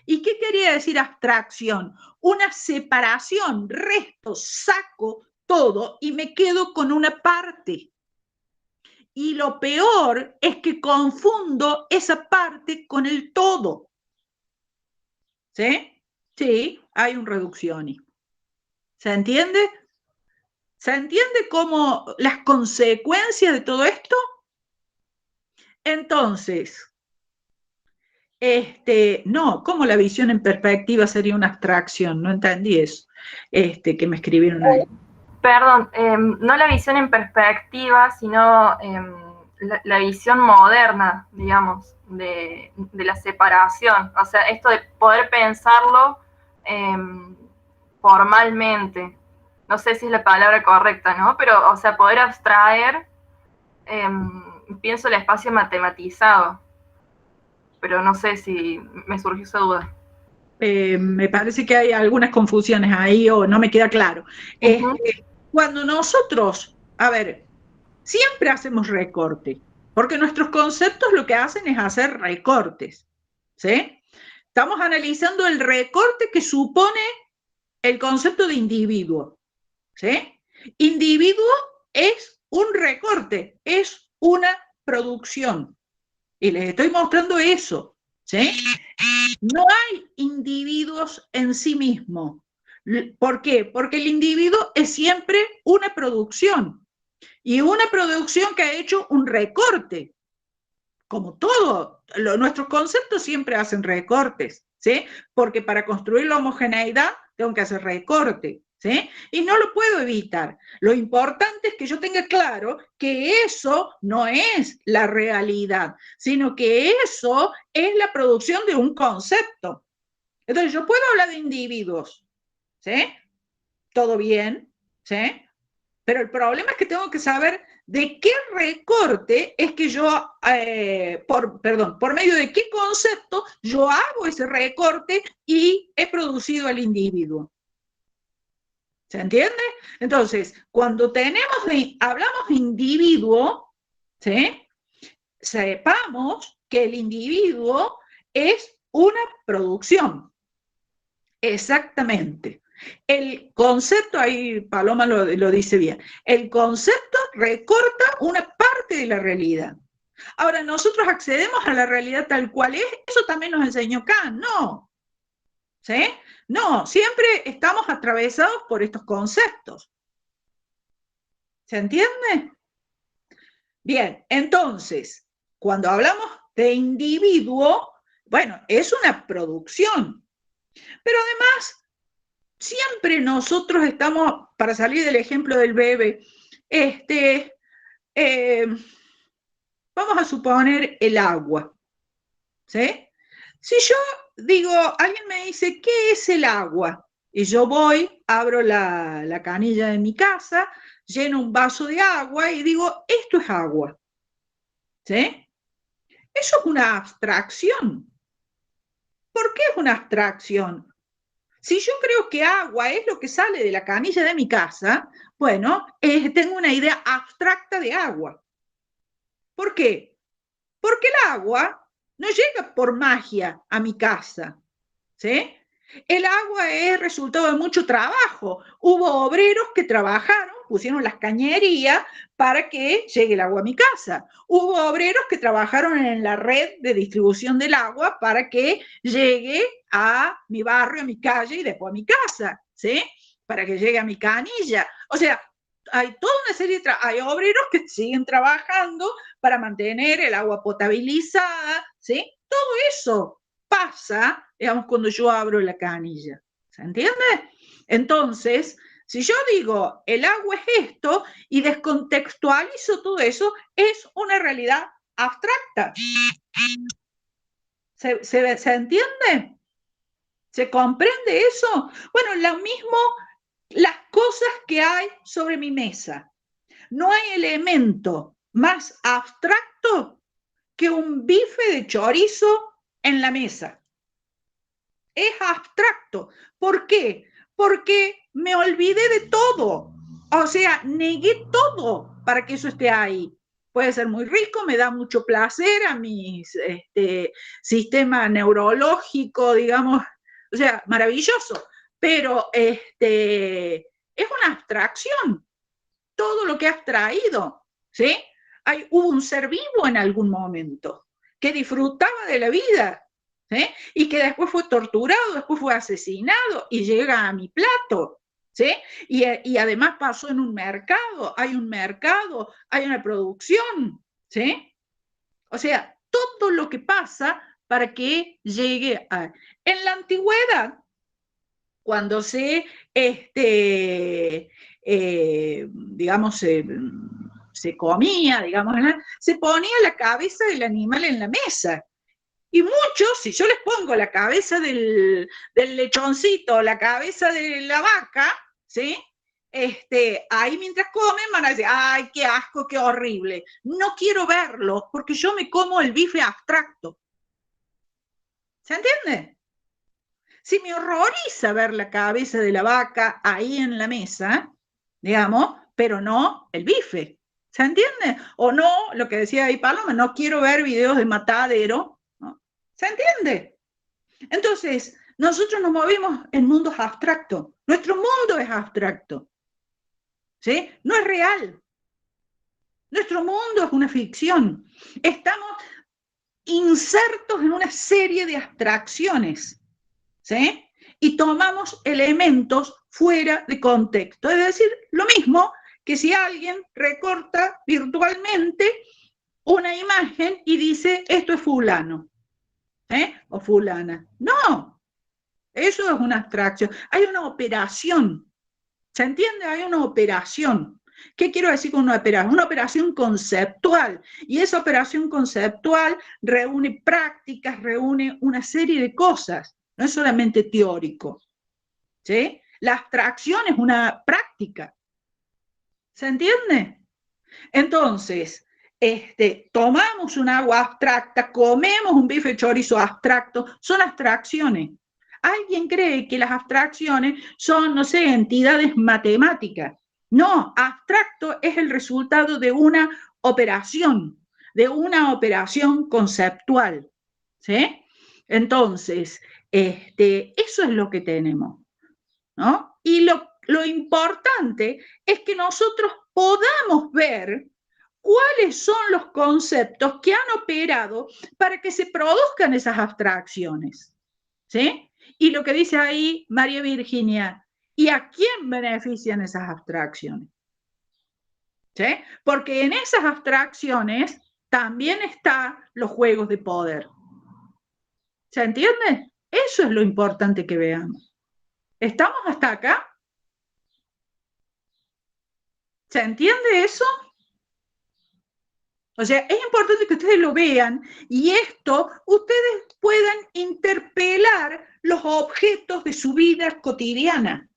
¿Y qué quería decir abstracción? Una separación, resto, saco todo y me quedo con una parte. Y lo peor es que confundo esa parte con el todo. ¿Sí? Sí, hay un reduccionismo. ¿Se entiende? ¿Se entiende cómo las consecuencias de todo esto? Entonces, no, ¿cómo la visión en perspectiva sería una abstracción? No entendí eso, que me escribieron ahí. Perdón, no la visión en perspectiva, sino la visión moderna, digamos, de la separación, o sea, esto de poder pensarlo formalmente, no sé si es la palabra correcta, ¿no? Pero, o sea, poder abstraer, pienso el espacio matematizado, pero no sé si me surgió esa duda. Me parece que hay algunas confusiones ahí o no me queda claro. Cuando nosotros, a ver, siempre hacemos recorte, porque nuestros conceptos lo que hacen es hacer recortes, ¿sí? Estamos analizando el recorte que supone el concepto de individuo, ¿sí? Individuo es un recorte, es una producción. Y les estoy mostrando eso, ¿sí? No hay individuos en sí mismo. ¿Por qué? Porque el individuo es siempre una producción. Y una producción que ha hecho un recorte. Como todo, nuestros conceptos siempre hacen recortes, ¿sí? Porque para construir la homogeneidad tengo que hacer recorte, ¿sí? Y no lo puedo evitar. Lo importante es que yo tenga claro que eso no es la realidad, sino que eso es la producción de un concepto. Entonces, yo puedo hablar de individuos, ¿sí? Todo bien, ¿sí? Pero el problema es que tengo que saber de qué recorte es que yo, por medio de qué concepto yo hago ese recorte y he producido al individuo. ¿Se entiende? Entonces, cuando hablamos de individuo, ¿sí? Sepamos que el individuo es una producción. Exactamente. El concepto, ahí Paloma lo dice bien, el concepto recorta una parte de la realidad. Ahora, nosotros accedemos a la realidad tal cual es, eso también nos enseñó Kant, ¿no? ¿Sí? No, siempre estamos atravesados por estos conceptos. ¿Se entiende? Bien, entonces, cuando hablamos de individuo, bueno, es una producción, pero además siempre nosotros estamos, para salir del ejemplo del bebé, vamos a suponer el agua, ¿sí? Si yo digo, alguien me dice, ¿qué es el agua? Y yo voy, abro la canilla de mi casa, lleno un vaso de agua y digo, esto es agua, ¿sí? Eso es una abstracción. ¿Por qué es una abstracción? Si yo creo que agua es lo que sale de la canilla de mi casa, bueno, tengo una idea abstracta de agua. ¿Por qué? Porque el agua no llega por magia a mi casa, ¿sí? El agua es resultado de mucho trabajo. Hubo obreros que trabajaron, pusieron las cañerías para que llegue el agua a mi casa. Hubo obreros que trabajaron en la red de distribución del agua para que llegue a mi barrio, a mi calle y después a mi casa, ¿sí? Para que llegue a mi canilla. O sea, hay toda una serie hay obreros que siguen trabajando para mantener el agua potabilizada, ¿sí? Todo eso pasa, digamos, cuando yo abro la canilla. ¿Se entiende? Entonces, si yo digo, el agua es esto, y descontextualizo todo eso, es una realidad abstracta. ¿Se entiende? ¿Se comprende eso? Bueno, lo mismo, las cosas que hay sobre mi mesa. No hay elemento más abstracto que un bife de chorizo en la mesa. Es abstracto. ¿Por qué? Porque me olvidé de todo. O sea, negué todo para que eso esté ahí. Puede ser muy rico, me da mucho placer a mi sistema neurológico, digamos, o sea, maravilloso. Pero es una abstracción. Todo lo que has traído, ¿sí? Hubo un ser vivo en algún momento que disfrutaba de la vida, ¿sí? Y que después fue torturado, después fue asesinado y llega a mi plato, ¿sí? Y además pasó en un mercado, hay una producción, ¿sí? O sea, todo lo que pasa para que llegue a... En la antigüedad, cuando digamos, se comía, digamos, se ponía la cabeza del animal en la mesa Y muchos, si yo les pongo la cabeza del lechoncito, la cabeza de la vaca, ¿sí? Ahí mientras comen van a decir, ay, qué asco, qué horrible. No quiero verlo porque yo me como el bife abstracto. ¿Se entiende? Si me horroriza ver la cabeza de la vaca ahí en la mesa, digamos, pero no el bife. ¿Se entiende? O no, lo que decía ahí Paloma, no quiero ver videos de matadero. ¿No? ¿Se entiende? Entonces, nosotros nos movemos en mundos abstractos. Nuestro mundo es abstracto. ¿Sí? No es real. Nuestro mundo es una ficción. Estamos insertos en una serie de abstracciones, ¿sí? Y tomamos elementos fuera de contexto. Es decir, lo mismo que si alguien recorta virtualmente una imagen y dice, esto es fulano, o fulana. No, eso es una abstracción. Hay una operación. ¿Se entiende? Hay una operación. ¿Qué quiero decir con una operación? Una operación conceptual. Y esa operación conceptual reúne prácticas, reúne una serie de cosas. No es solamente teórico. ¿Sí? La abstracción es una práctica. ¿Se entiende? Entonces, tomamos un agua abstracta, comemos un bife chorizo abstracto, son abstracciones. ¿Alguien cree que las abstracciones son, no sé, entidades matemáticas? No, abstracto es el resultado de una operación conceptual. ¿Sí? Entonces, eso es lo que tenemos, ¿no? Y lo importante es que nosotros podamos ver cuáles son los conceptos que han operado para que se produzcan esas abstracciones. ¿Sí? Y lo que dice ahí María Virginia, ¿y a quién benefician esas abstracciones? ¿Sí? Porque en esas abstracciones también están los juegos de poder. ¿Se entiende? Eso es lo importante que veamos. ¿Estamos hasta acá? ¿Se entiende eso? O sea, es importante que ustedes lo vean y esto ustedes puedan interpelar los objetos de su vida cotidiana.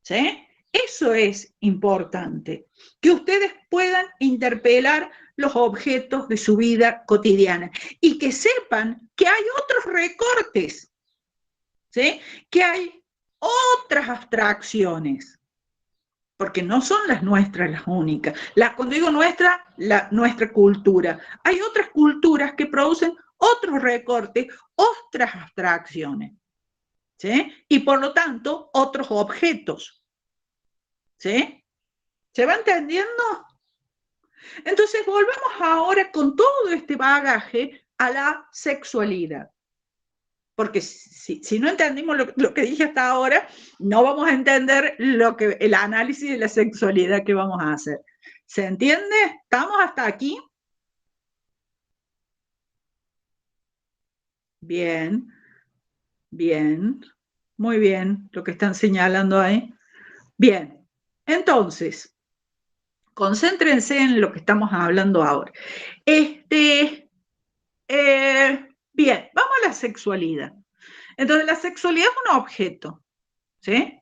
¿Sí? Eso es importante, que ustedes puedan interpelar los objetos de su vida cotidiana y que sepan que hay otros recortes, ¿sí? Que hay otras abstracciones. Porque no son las nuestras las únicas. Cuando digo nuestra cultura. Hay otras culturas que producen otros recortes, otras abstracciones. ¿Sí? Y por lo tanto, otros objetos. ¿Sí? ¿Se va entendiendo? Entonces, volvemos ahora con todo este bagaje a la sexualidad. Porque si no entendimos lo que dije hasta ahora, no vamos a entender el análisis de la sexualidad que vamos a hacer. ¿Se entiende? ¿Estamos hasta aquí? Bien, bien, muy bien lo que están señalando ahí. Bien, entonces, concéntrense en lo que estamos hablando ahora. Bien, vamos a la sexualidad. Entonces, la sexualidad es un objeto, ¿sí?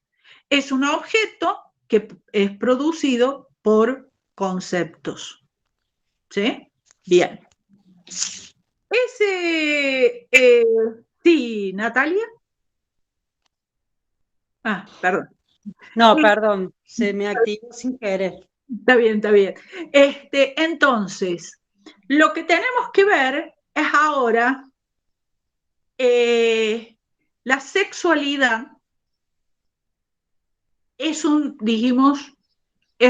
Es un objeto que es producido por conceptos, ¿sí? Bien. Sí, Natalia. Ah, perdón. No, perdón, se me activó sin querer. Está bien, está bien. Entonces, lo que tenemos que ver es ahora la sexualidad es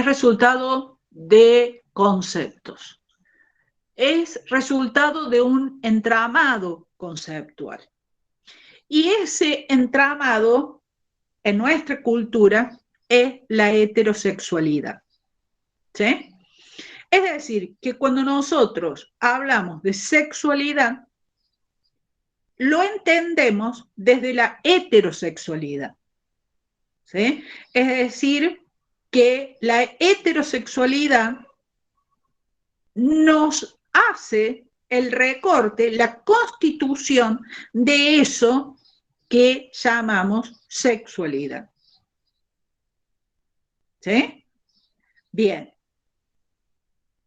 resultado de conceptos. Es resultado de un entramado conceptual. Y ese entramado en nuestra cultura es la heterosexualidad. ¿Sí? Es decir, que cuando nosotros hablamos de sexualidad, lo entendemos desde la heterosexualidad. ¿Sí? Es decir, que la heterosexualidad nos hace el recorte, la constitución de eso que llamamos sexualidad. ¿Sí? Bien.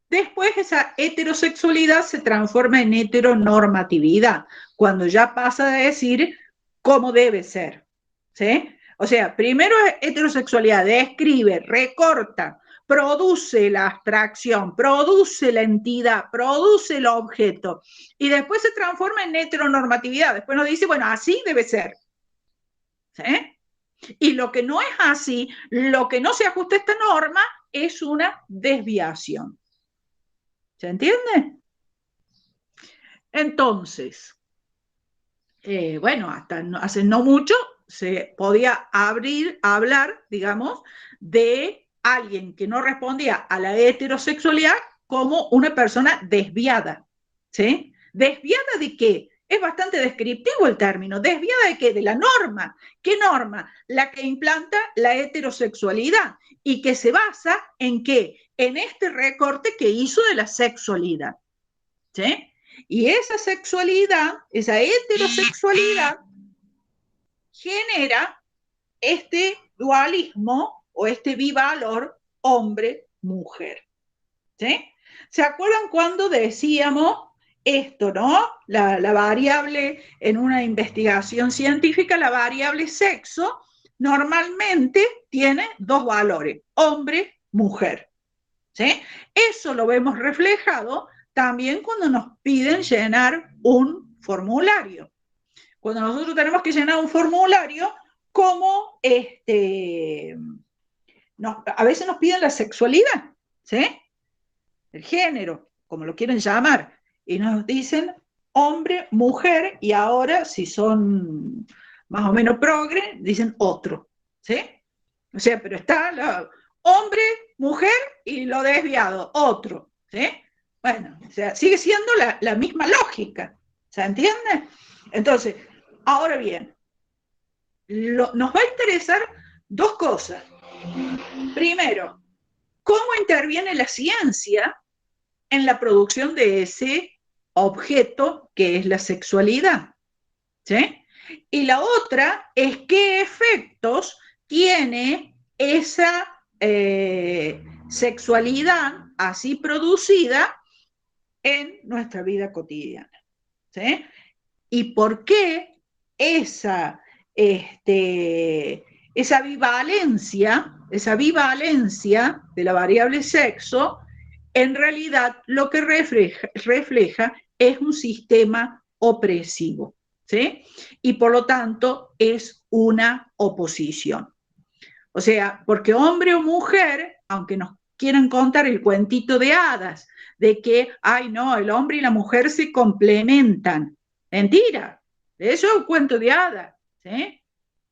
Después esa heterosexualidad se transforma en heteronormatividad, cuando ya pasa a decir cómo debe ser. ¿Sí? O sea, primero es heterosexualidad, describe, recorta, produce la abstracción, produce la entidad, produce el objeto, y después se transforma en heteronormatividad. Después nos dice, bueno, así debe ser. ¿Sí? Y lo que no es así, lo que no se ajusta a esta norma, es una desviación. ¿Se entiende? Entonces, bueno, hasta hace no mucho se podía hablar, digamos, de alguien que no respondía a la heterosexualidad como una persona desviada. ¿Sí? ¿Desviada de qué? Es bastante descriptivo el término. ¿Desviada de qué? De la norma. ¿Qué norma? La que implanta la heterosexualidad y que se basa en qué? En este recorte que hizo de la sexualidad. ¿Sí? Y esa sexualidad, esa heterosexualidad, genera este dualismo o este bivalor hombre-mujer. ¿Sí? ¿Se acuerdan cuando decíamos esto, no? La variable, en una investigación científica, la variable sexo normalmente tiene dos valores, hombre-mujer. ¿Sí? Eso lo vemos reflejado también cuando nos piden llenar un formulario. Cuando nosotros tenemos que llenar un formulario, como a veces nos piden la sexualidad, ¿sí? El género, como lo quieren llamar, y nos dicen hombre, mujer, y ahora, si son más o menos progre, dicen otro, ¿sí? O sea, pero está hombre, mujer, y lo desviado, otro, ¿sí? Bueno, o sea, sigue siendo la misma lógica, ¿se entiende? Entonces, ahora bien, nos va a interesar dos cosas. Primero, ¿cómo interviene la ciencia en la producción de ese objeto que es la sexualidad? ¿Sí? Y la otra es qué efectos tiene esa sexualidad así producida en nuestra vida cotidiana. ¿Sí? Y por qué esa bivalencia de la variable sexo, en realidad lo que refleja es un sistema opresivo, ¿sí? Y por lo tanto es una oposición. O sea, porque hombre o mujer, aunque nos quieran contar el cuentito de hadas, de que, ay no, el hombre y la mujer se complementan. Mentira, eso es un cuento de hadas, ¿sí?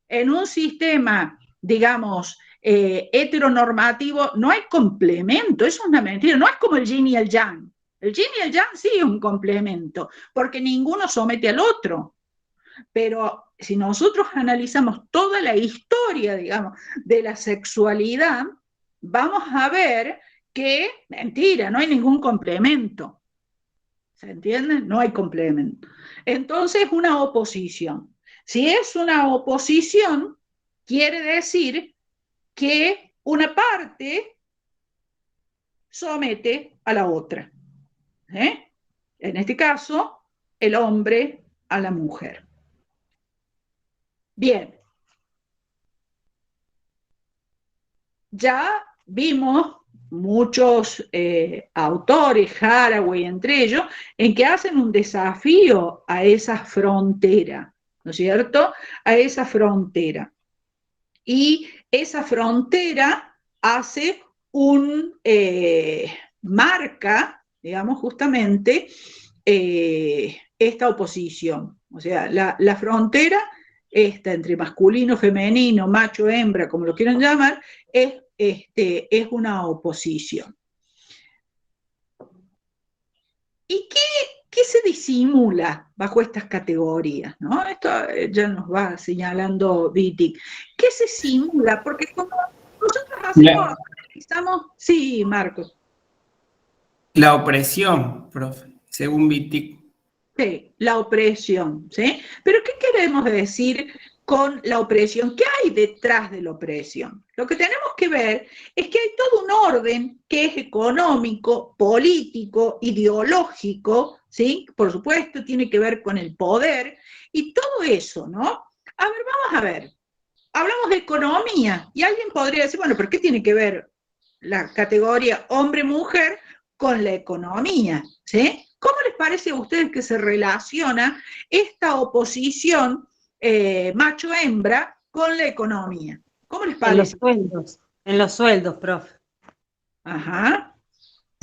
En un sistema, digamos, heteronormativo, no hay complemento, eso es una mentira, no es como el yin y el yang. El yin y el yang sí es un complemento, porque ninguno somete al otro. Pero si nosotros analizamos toda la historia, digamos, de la sexualidad, vamos a ver que, mentira, no hay ningún complemento. ¿Se entiende? No hay complemento. Entonces, una oposición. Si es una oposición, quiere decir que una parte somete a la otra. En este caso, el hombre a la mujer. Bien. Ya vimos muchos autores, Haraway entre ellos, en que hacen un desafío a esa frontera, ¿no es cierto? A esa frontera. Y esa frontera hace marca, digamos, justamente esta oposición. O sea, la frontera esta entre masculino, femenino, macho, hembra, como lo quieran llamar, es una oposición. ¿Y qué se disimula bajo estas categorías? ¿No? Esto ya nos va señalando Wittig. ¿Qué se simula? Porque cuando nosotros analizamos... Sí, Marcos. La opresión, profe. Según Wittig. Sí, la opresión, ¿sí? Pero ¿qué queremos decir con la opresión? ¿Qué hay detrás de la opresión? Lo que tenemos que ver es que hay todo un orden que es económico, político, ideológico, ¿sí? Por supuesto, tiene que ver con el poder y todo eso, ¿no? A ver, vamos a ver. Hablamos de economía y alguien podría decir, bueno, ¿pero qué tiene que ver la categoría hombre-mujer con la economía? ¿Sí? ¿Cómo les parece a ustedes que se relaciona esta oposición macho-hembra con la economía? ¿Cómo les parece? En los sueldos, profe. Ajá,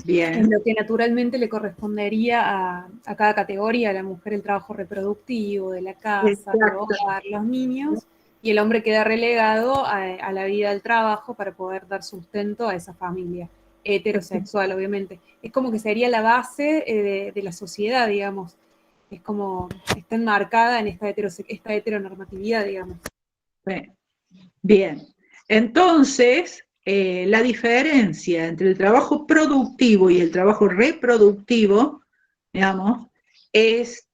bien. En lo que naturalmente le correspondería a cada categoría, a la mujer el trabajo reproductivo, de la casa, del hogar, los niños, y el hombre queda relegado a la vida del trabajo para poder dar sustento a esa familia heterosexual, obviamente. Es como que sería la base de la sociedad, digamos. Es como, está enmarcada en esta heteronormatividad, digamos. Bien, entonces la diferencia entre el trabajo productivo y el trabajo reproductivo, digamos, es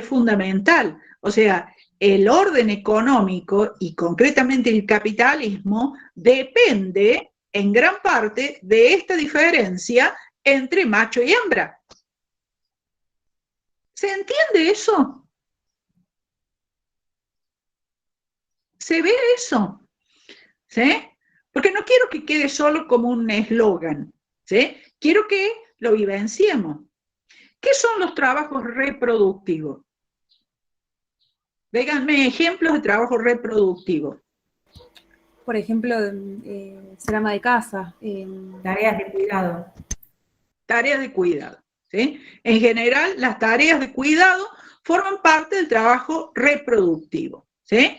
fundamental. O sea, el orden económico y concretamente el capitalismo depende en gran parte de esta diferencia entre macho y hembra. ¿Se entiende eso? ¿Se ve eso? ¿Sí? Porque no quiero que quede solo como un eslogan, ¿sí? Quiero que lo vivenciemos. ¿Qué son los trabajos reproductivos? Díganme ejemplos de trabajo reproductivo. Por ejemplo, ser ama de casa. Tareas de cuidado. Tareas de cuidado, ¿sí? En general, las tareas de cuidado forman parte del trabajo reproductivo, ¿sí?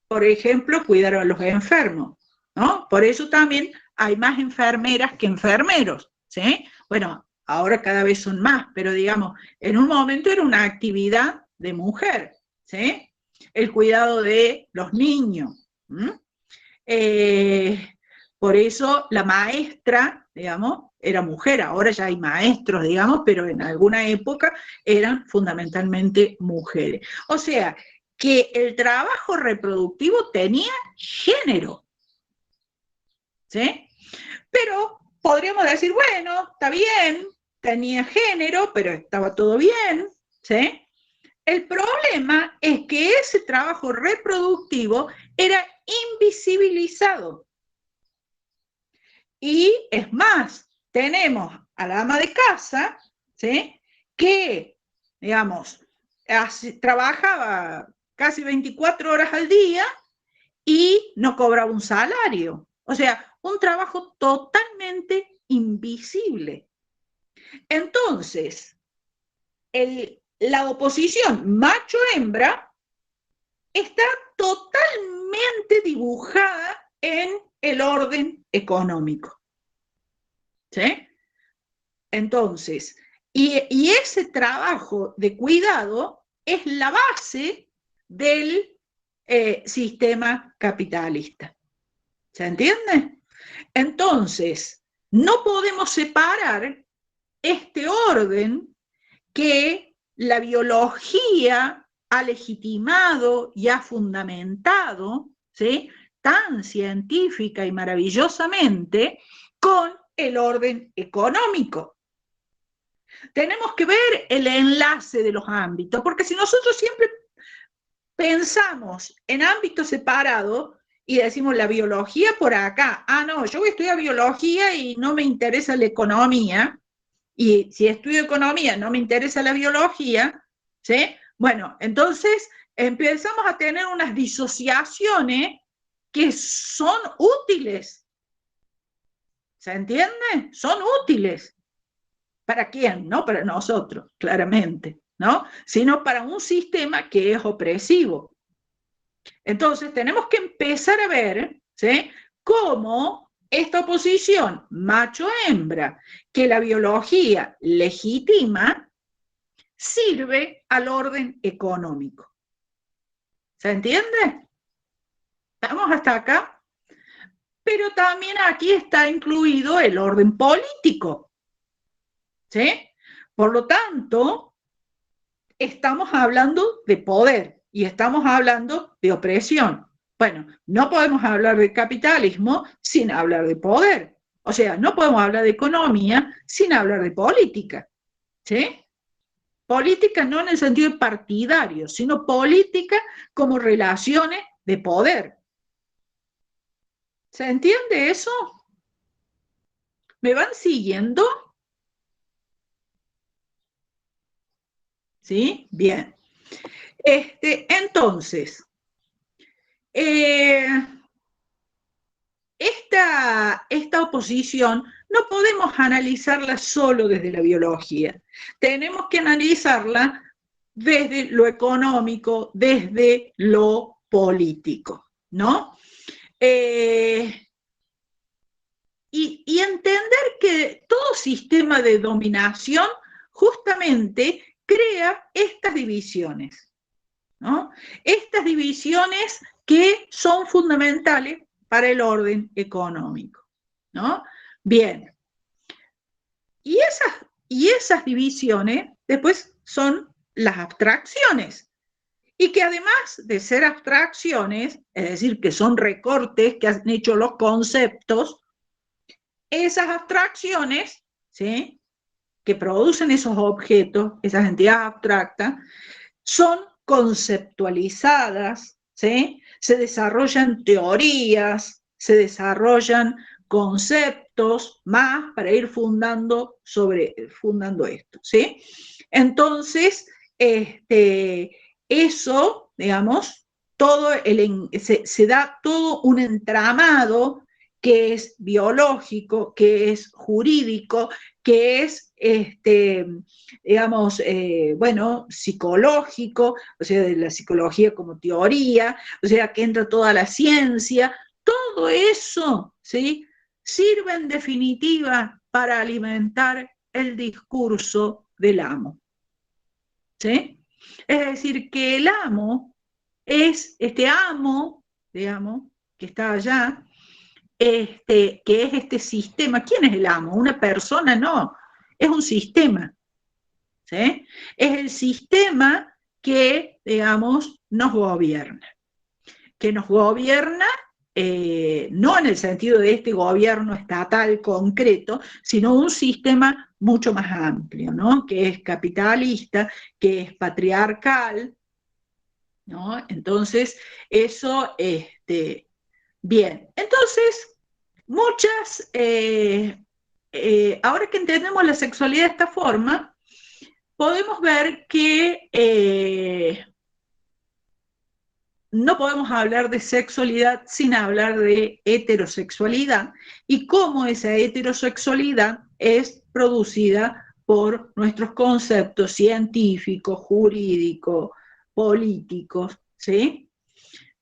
Por ejemplo, cuidar a los enfermos, ¿no? Por eso también hay más enfermeras que enfermeros, ¿sí? Bueno, ahora cada vez son más, pero digamos, en un momento era una actividad de mujer, ¿sí? El cuidado de los niños. Por eso la maestra, digamos, era mujer, ahora ya hay maestros, digamos, pero en alguna época eran fundamentalmente mujeres. O sea, que el trabajo reproductivo tenía género, ¿sí? Pero podríamos decir, bueno, está bien, tenía género, pero estaba todo bien, ¿sí? El problema es que ese trabajo reproductivo era invisibilizado. Y es más, tenemos a la ama de casa, ¿sí? Que, digamos, trabajaba casi 24 horas al día y no cobraba un salario. O sea, un trabajo totalmente invisible. Entonces, la oposición macho-hembra está totalmente dibujada en el orden económico. ¿Sí? Entonces, y ese trabajo de cuidado es la base del sistema capitalista. ¿Se entiende? Entonces, no podemos separar este orden que la biología ha legitimado y ha fundamentado, ¿sí? Tan científica y maravillosamente, con el orden económico. Tenemos que ver el enlace de los ámbitos, porque si nosotros siempre pensamos en ámbitos separados y decimos la biología por acá, no, yo voy a estudiar biología y no me interesa la economía, y si estudio economía no me interesa la biología, ¿sí? Bueno, entonces empezamos a tener unas disociaciones que son útiles. ¿Se entiende? Son útiles. ¿Para quién? No para nosotros, claramente, ¿no? Sino para un sistema que es opresivo. Entonces tenemos que empezar a ver, ¿sí? Cómo esta oposición macho-hembra que la biología legitima sirve al orden económico. ¿Se entiende? ¿Estamos hasta acá? pero también aquí está incluido el orden político, ¿sí? Por lo tanto, estamos hablando de poder y estamos hablando de opresión. Bueno, no podemos hablar de capitalismo sin hablar de poder. O sea, no podemos hablar de economía sin hablar de política, ¿sí? Política no en el sentido partidario, sino política como relaciones de poder. ¿Se entiende eso? ¿Me van siguiendo? ¿Sí? Bien. Entonces, esta oposición no podemos analizarla solo desde la biología. Tenemos que analizarla desde lo económico, desde lo político, ¿no? Y entender que todo sistema de dominación justamente crea estas divisiones, ¿no? Estas divisiones que son fundamentales para el orden económico, ¿no? Bien. Y esas divisiones después son las abstracciones. Y que además de ser abstracciones, es decir, que son recortes que han hecho los conceptos, esas abstracciones, ¿sí?, que producen esos objetos, esas entidades abstractas, son conceptualizadas, ¿sí?, se desarrollan teorías, se desarrollan conceptos más para ir fundando esto, ¿sí? Entonces, eso, digamos, se da todo un entramado que es biológico, que es jurídico, que es, digamos, bueno, psicológico, o sea, de la psicología como teoría, o sea, que entra toda la ciencia, todo eso, ¿sí?, sirve en definitiva para alimentar el discurso del amo, ¿sí? Es decir, que el amo es este amo, digamos, que está allá, que es este sistema. ¿Quién es el amo? ¿Una persona? No, es un sistema, ¿sí? Es el sistema que, digamos, nos gobierna. Que nos gobierna no en el sentido de este gobierno estatal concreto, sino un sistema mucho más amplio, ¿no? Que es capitalista, que es patriarcal, ¿no? Entonces, eso, bien. Entonces, ahora que entendemos la sexualidad de esta forma, podemos ver que no podemos hablar de sexualidad sin hablar de heterosexualidad y cómo esa heterosexualidad es producida por nuestros conceptos científicos, jurídicos, políticos, ¿sí?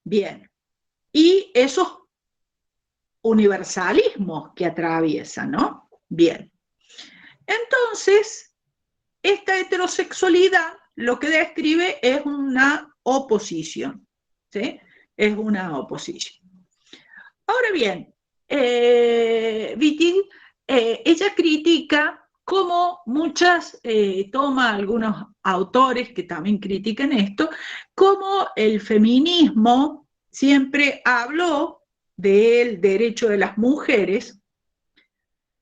Bien. Y esos universalismos que atraviesan, ¿no? Bien. Entonces, esta heterosexualidad lo que describe es una oposición, ¿sí? Es una oposición. Ahora bien, Wittig, ella critica cómo toma algunos autores que también critican esto, cómo el feminismo siempre habló del derecho de las mujeres,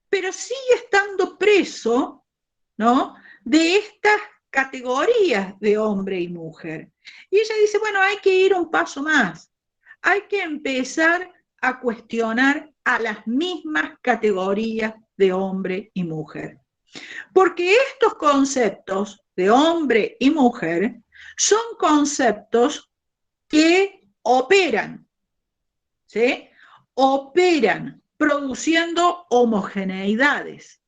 pero sigue estando preso, ¿no?, de estas categorías de hombre y mujer. Y ella dice, bueno, hay que ir un paso más, hay que empezar a cuestionar a las mismas categorías de hombre y mujer. Porque estos conceptos de hombre y mujer son conceptos que operan, ¿sí? Operan produciendo homogeneidades.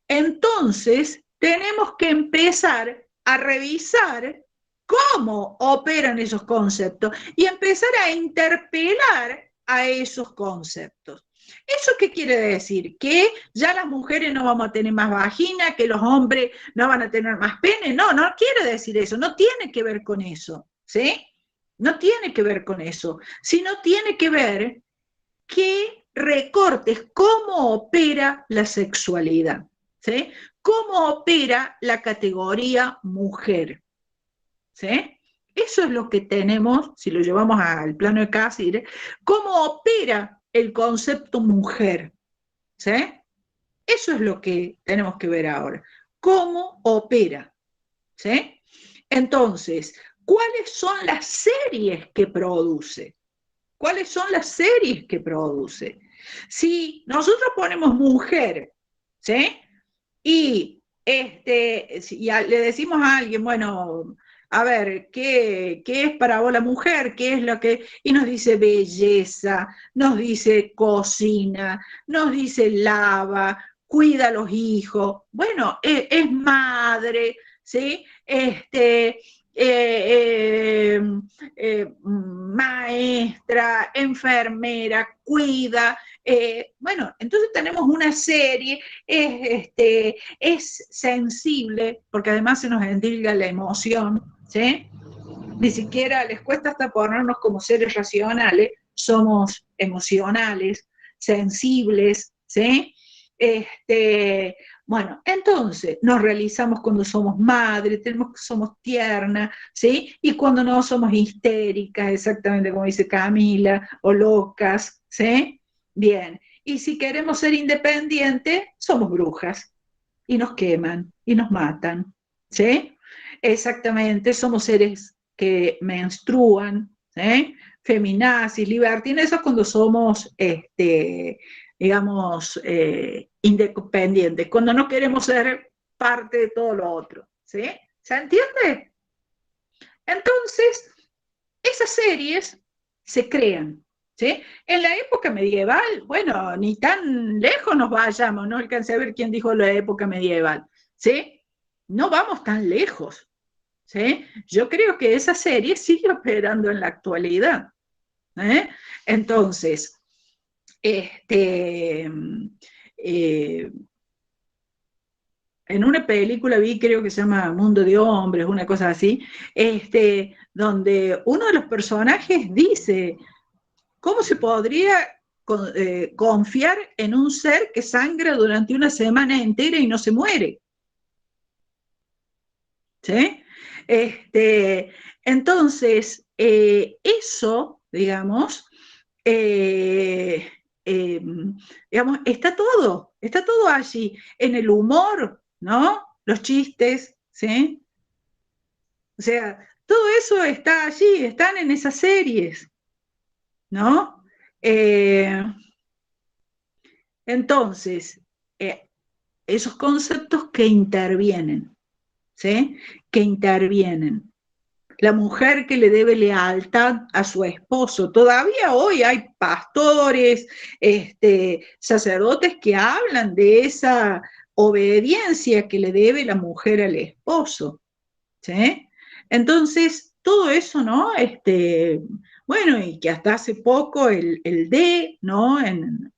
Entonces, tenemos que empezar a revisar cómo operan esos conceptos y empezar a interpelar a esos conceptos. ¿Eso qué quiere decir? ¿Que ya las mujeres no vamos a tener más vagina, que los hombres no van a tener más pene? No, no quiere decir eso, no tiene que ver con eso, ¿sí? No tiene que ver con eso, sino tiene que ver que recortes cómo opera la sexualidad, ¿sí? Cómo opera la categoría mujer, ¿sí? Eso es lo que tenemos, si lo llevamos al plano de Cáceres, cómo opera el concepto mujer, ¿sí? Eso es lo que tenemos que ver ahora, cómo opera, ¿sí? Entonces, ¿cuáles son las series que produce? ¿Cuáles son las series que produce? Si nosotros ponemos mujer, ¿sí? Y si le decimos a alguien, bueno, a ver, ¿qué es para vos la mujer? ¿Qué es lo que...? Y nos dice belleza, nos dice cocina, nos dice lava, cuida a los hijos, bueno, es madre, ¿sí? Maestra, enfermera, cuida. Bueno, entonces tenemos una serie, es sensible, porque además se nos endilga la emoción, ¿sí? Ni siquiera les cuesta hasta ponernos como seres racionales, somos emocionales, sensibles, ¿sí? Bueno, entonces nos realizamos cuando somos madres, somos tiernas, ¿sí? Y cuando no somos histéricas, exactamente como dice Camila, o locas, ¿sí? Bien. Y si queremos ser independientes, somos brujas y nos queman y nos matan, ¿sí? Exactamente, somos seres que menstruan, ¿sí? Feminazis, libertines, eso es cuando somos, digamos, independientes, cuando no queremos ser parte de todo lo otro, ¿sí? ¿Se entiende? Entonces, esas series se crean, ¿sí? En la época medieval, bueno, ni tan lejos nos vayamos, no alcancé a ver quién dijo la época medieval, ¿sí? No vamos tan lejos, ¿sí? Yo creo que esa serie sigue operando en la actualidad, ¿eh? Entonces, en una película vi, creo que se llama Mundo de Hombres, una cosa así, donde uno de los personajes dice, ¿cómo se podría confiar en un ser que sangra durante una semana entera y no se muere? ¿Sí? Entonces, eso, digamos, digamos, está todo allí, en el humor, ¿no? Los chistes, ¿sí? O sea, todo eso está allí, están en esas series, ¿no? Entonces, esos conceptos que intervienen, ¿sí? Que intervienen. La mujer que le debe lealtad a su esposo. Todavía hoy hay pastores, sacerdotes que hablan de esa obediencia que le debe la mujer al esposo, ¿sí? Entonces, todo eso, ¿no? Bueno, y que hasta hace poco el D, ¿no? En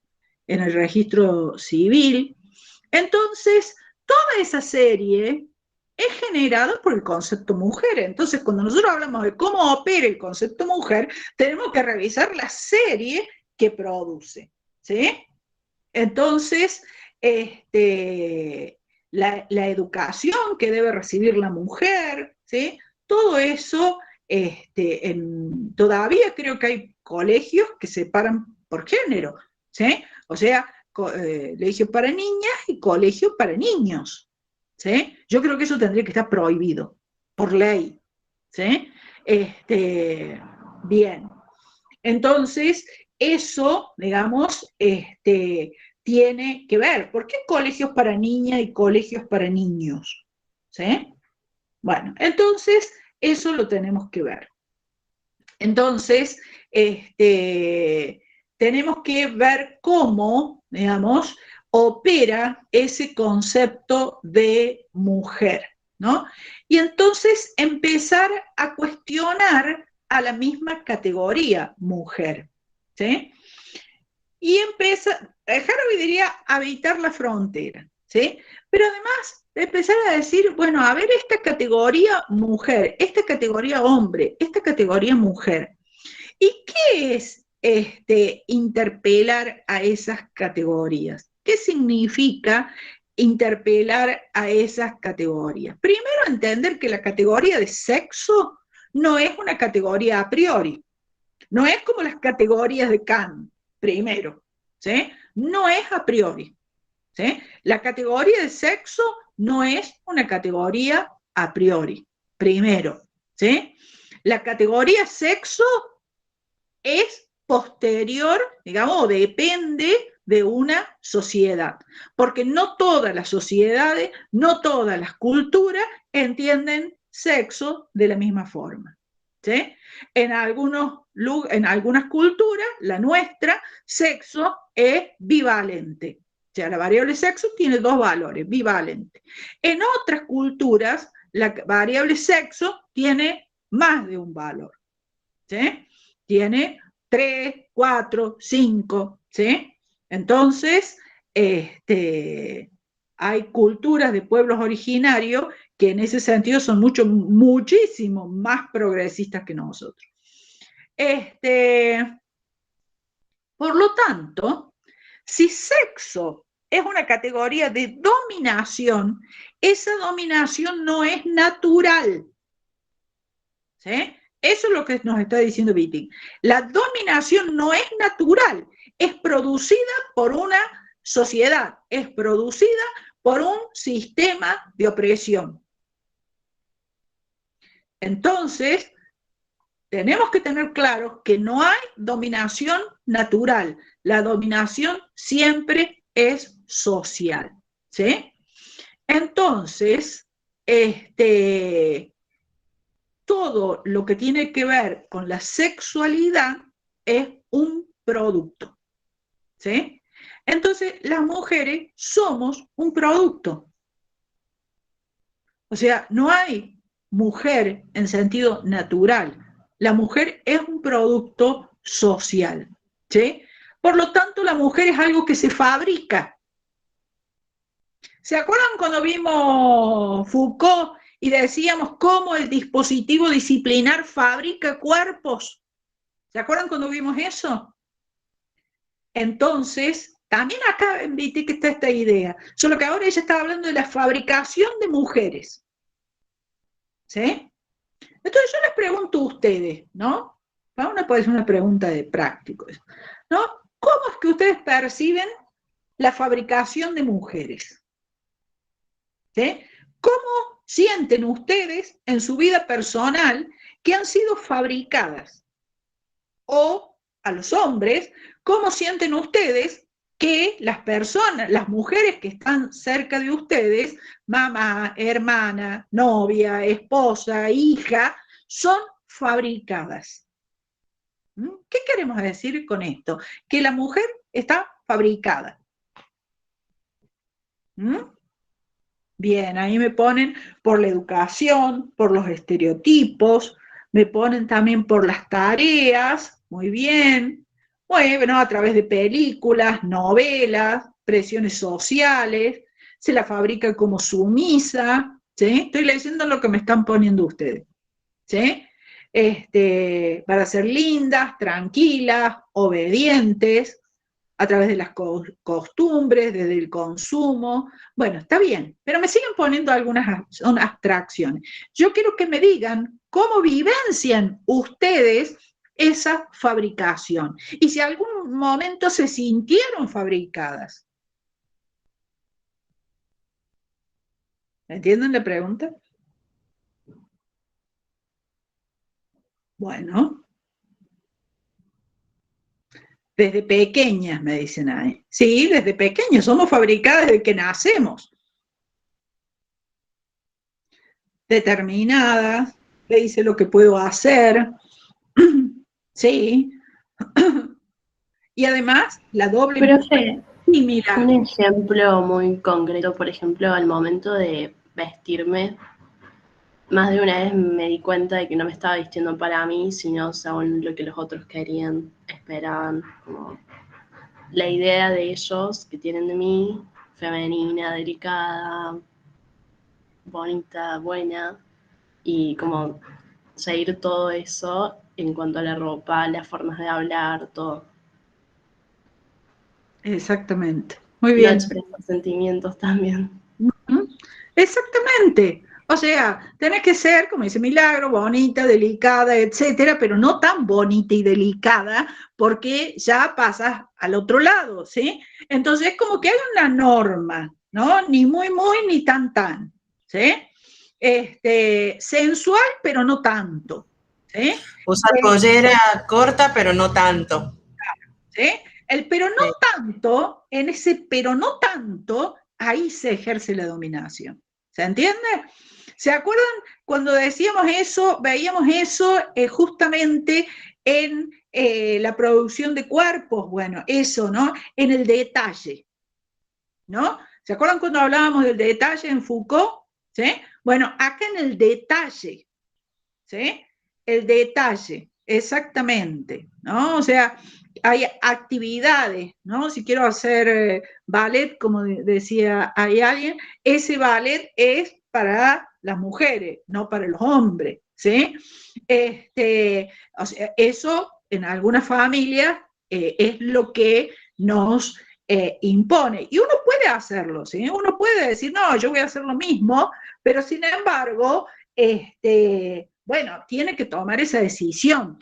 el registro civil. Entonces, toda esa serie es generada por el concepto mujer. Entonces, cuando nosotros hablamos de cómo opera el concepto mujer, tenemos que revisar la serie que produce, ¿sí? Entonces, la educación que debe recibir la mujer, ¿sí? Todo eso, todavía creo que hay colegios que separan por género, ¿sí? O sea, colegio para niñas y colegio para niños, ¿sí? Yo creo que eso tendría que estar prohibido por ley, ¿sí? Bien. Entonces, eso, digamos, tiene que ver. ¿Por qué colegios para niñas y colegios para niños? ¿Sí? Bueno, entonces, eso lo tenemos que ver. Entonces, tenemos que ver cómo, digamos, opera ese concepto de mujer, ¿no? Y entonces empezar a cuestionar a la misma categoría mujer, ¿sí? Y Haraway diría habitar la frontera, ¿sí? Pero además de empezar a decir, bueno, a ver esta categoría mujer, esta categoría hombre, esta categoría mujer. ¿Y qué es interpelar a esas categorías. ¿Qué significa interpelar a esas categorías? Primero, entender que la categoría de sexo no es una categoría a priori, no es como las categorías de Kant, primero, ¿sí? No es a priori, ¿sí? La categoría de sexo no es una categoría a priori, primero, ¿sí? La categoría sexo es posterior, digamos, o depende de una sociedad, porque no todas las sociedades, no todas las culturas entienden sexo de la misma forma, ¿sí? En algunas culturas, la nuestra, sexo es bivalente. O sea, la variable sexo tiene dos valores, bivalente. En otras culturas, la variable sexo tiene más de un valor, ¿sí? Tiene 3, 4, 5, ¿sí? Entonces, hay culturas de pueblos originarios que en ese sentido son muchísimo más progresistas que nosotros. Por lo tanto, si sexo es una categoría de dominación, esa dominación no es natural, ¿sí? Eso es lo que nos está diciendo Wittig. La dominación no es natural, es producida por una sociedad, es producida por un sistema de opresión. Entonces, tenemos que tener claro que no hay dominación natural, la dominación siempre es social, ¿sí? Entonces, todo lo que tiene que ver con la sexualidad es un producto, ¿sí? Entonces, las mujeres somos un producto. O sea, no hay mujer en sentido natural. La mujer es un producto social, ¿sí? Por lo tanto, la mujer es algo que se fabrica. ¿Se acuerdan cuando vimos Foucault y decíamos cómo el dispositivo disciplinar fabrica cuerpos? ¿Se acuerdan cuando vimos eso? Entonces, también acá en Wittig está esta idea, solo que ahora ella está hablando de la fabricación de mujeres. ¿Sí? Entonces yo les pregunto a ustedes, ¿no? Vamos a poder hacer una pregunta de prácticos, ¿no? ¿Cómo es que ustedes perciben la fabricación de mujeres? ¿Sí? ¿Cómo sienten ustedes en su vida personal que han sido fabricadas? O a los hombres, ¿cómo sienten ustedes que las personas, las mujeres que están cerca de ustedes, mamá, hermana, novia, esposa, hija, son fabricadas? ¿Qué queremos decir con esto? Que la mujer está fabricada. Bien, ahí me ponen por la educación, por los estereotipos, me ponen también por las tareas, muy bien. Bueno, a través de películas, novelas, presiones sociales, se la fabrica como sumisa, ¿sí? Estoy leyendo lo que me están poniendo ustedes, ¿sí? Para ser lindas, tranquilas, obedientes, a través de las costumbres, desde el consumo. Bueno, está bien, pero me siguen poniendo algunas son abstracciones. Yo quiero que me digan cómo vivencian ustedes esa fabricación y si algún momento se sintieron fabricadas. ¿Entienden la pregunta? Bueno. Desde pequeñas, me dicen ahí. Sí, desde pequeñas, somos fabricadas desde que nacemos. Determinadas, le dice lo que puedo hacer. Sí. Y además, la doble... Profe, mira. un ejemplo muy concreto, por ejemplo, al momento de vestirme, más de una vez me di cuenta de que no me estaba vistiendo para mí, sino según lo que los otros querían, esperaban, como la idea de ellos que tienen de mí, femenina, delicada, bonita, buena, y como seguir todo eso en cuanto a la ropa, las formas de hablar, todo. Exactamente. Muy No bien. expresar sentimientos también. Exactamente. O sea, tenés que ser, como dice Milagro, bonita, delicada, etcétera, pero no tan bonita y delicada, porque ya pasas al otro lado, ¿sí? Entonces, como que hay una norma, ¿no? Ni muy, muy, ni tan, tan, ¿sí? Sensual, pero no tanto, ¿sí? Usar pollera corta, pero no tanto. ¿Sí? El pero no tanto, en ese pero no tanto, ahí se ejerce la dominación. ¿Se entiende? ¿Se acuerdan cuando decíamos eso, veíamos eso justamente en la producción de cuerpos? Bueno, eso, ¿no? En el detalle, ¿no? ¿Se acuerdan cuando hablábamos del detalle en Foucault? ¿Sí? Bueno, acá en el detalle, ¿sí? El detalle, exactamente, ¿no? O sea, hay actividades, ¿no? Si quiero hacer ballet, como decía hay alguien, ese ballet es para las mujeres, no para los hombres, ¿sí? O sea, eso en algunas familias es lo que nos impone. Y uno puede hacerlo, ¿sí? Uno puede decir, no, yo voy a hacer lo mismo, pero sin embargo, bueno, tiene que tomar esa decisión,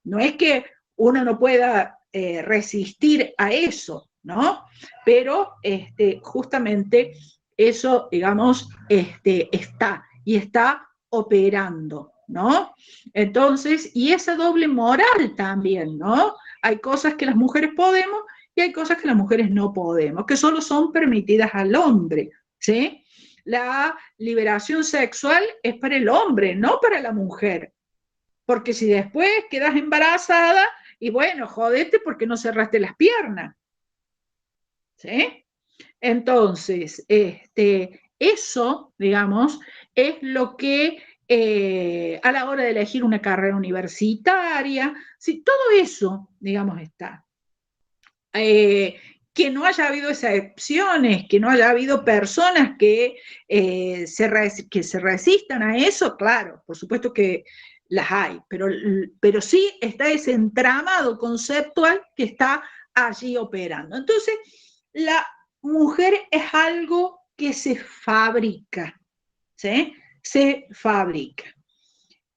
no es que uno no pueda resistir a eso, ¿no? Pero justamente eso, digamos, está y está operando, ¿no? Entonces, y esa doble moral también, ¿no? Hay cosas que las mujeres podemos y hay cosas que las mujeres no podemos, que solo son permitidas al hombre, ¿sí? La liberación sexual es para el hombre, no para la mujer. Porque si después quedas embarazada, y bueno, jodete porque no cerraste las piernas. ¿Sí? Entonces, eso, digamos, es lo que a la hora de elegir una carrera universitaria, sí, todo eso, digamos, está. Que no haya habido excepciones, que no haya habido personas que se resistan a eso, claro, por supuesto que las hay, pero sí está ese entramado conceptual que está allí operando. Entonces, la mujer es algo que se fabrica, ¿sí? Se fabrica.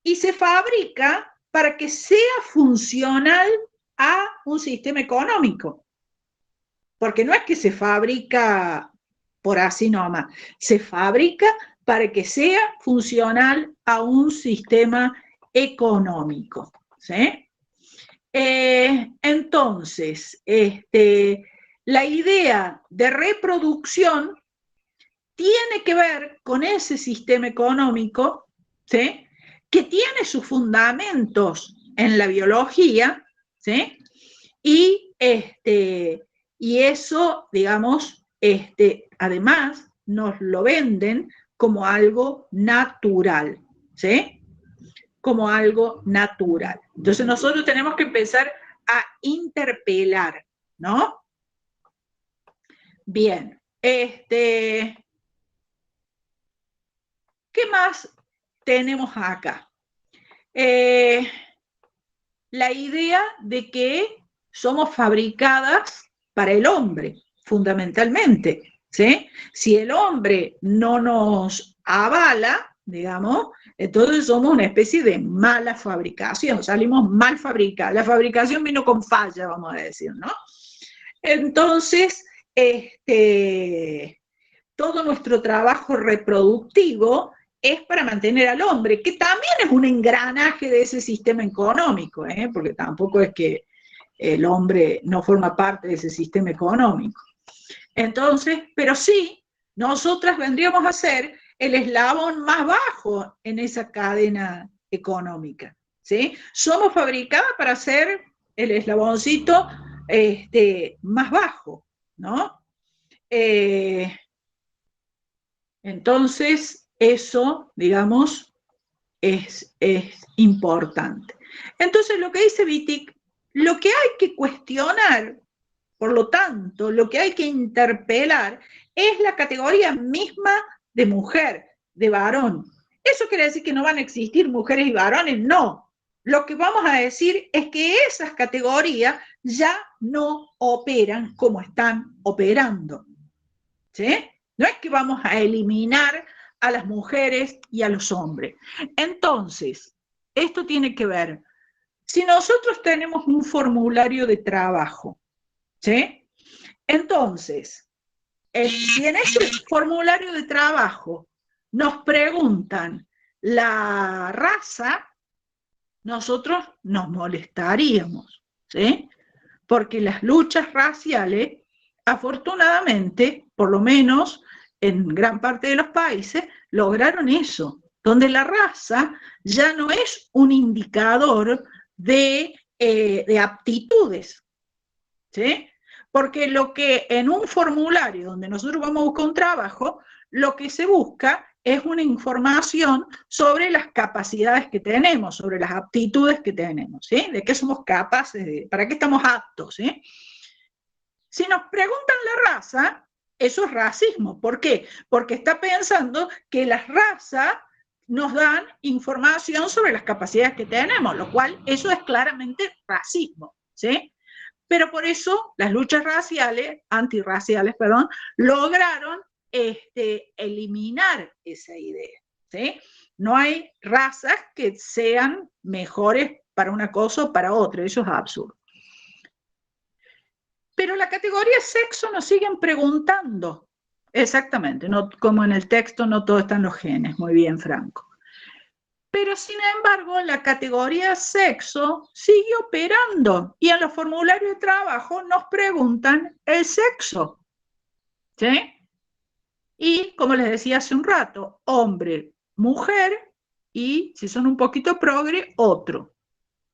Y se fabrica para que sea funcional a un sistema económico. Porque no es que se fabrica por así nomás, se fabrica para que sea funcional a un sistema económico, ¿sí? Entonces, la idea de reproducción tiene que ver con ese sistema económico, ¿sí? Que tiene sus fundamentos en la biología, ¿sí? Y eso, digamos, además nos lo venden como algo natural, ¿sí? Como algo natural. Entonces nosotros tenemos que empezar a interpelar, ¿no? Bien, ¿qué más tenemos acá? La idea de que somos fabricadas para el hombre, fundamentalmente, ¿sí? Si el hombre no nos avala, digamos, entonces somos una especie de mala fabricación, salimos mal fabricadas. La fabricación vino con falla, vamos a decir, ¿no? Entonces, todo nuestro trabajo reproductivo es para mantener al hombre, que también es un engranaje de ese sistema económico, porque tampoco es que el hombre no forma parte de ese sistema económico. Entonces, pero sí, nosotras vendríamos a ser el eslabón más bajo en esa cadena económica, ¿sí? Somos fabricadas para ser el eslaboncito más bajo, ¿no? Entonces, eso, digamos, es importante. Entonces, lo que dice Wittig, lo que hay que cuestionar, por lo tanto, lo que hay que interpelar es la categoría misma de mujer, de varón. ¿Eso quiere decir que no van a existir mujeres y varones? No. lo que vamos a decir es que esas categorías ya no operan como están operando, ¿sí? No es que vamos a eliminar a las mujeres y a los hombres. Entonces, esto tiene que ver, si nosotros tenemos un formulario de trabajo, ¿sí? Entonces, si en ese formulario de trabajo nos preguntan la raza, nosotros nos molestaríamos, ¿sí? Porque las luchas raciales, afortunadamente, por lo menos en gran parte de los países, lograron eso, donde la raza ya no es un indicador de aptitudes, ¿sí? Porque lo que en un formulario donde nosotros vamos a buscar un trabajo, lo que se busca es una información sobre las capacidades que tenemos, sobre las aptitudes que tenemos, ¿sí? De qué somos capaces, para qué estamos aptos, ¿sí? Si nos preguntan la raza, eso es racismo. ¿Por qué? Porque está pensando que las razas nos dan información sobre las capacidades que tenemos, lo cual eso es claramente racismo, ¿sí? Pero por eso las luchas raciales, antirraciales, perdón, lograron eliminar esa idea, ¿sí? No hay razas que sean mejores para una cosa o para otra, eso es absurdo. Pero la categoría sexo nos siguen preguntando, exactamente, no, como en el texto no todo está en los genes, muy bien, Franco. Pero sin embargo, la categoría sexo sigue operando y en los formularios de trabajo nos preguntan el sexo, ¿sí? Y, como les decía hace un rato, hombre, mujer y, si son un poquito progre, otro,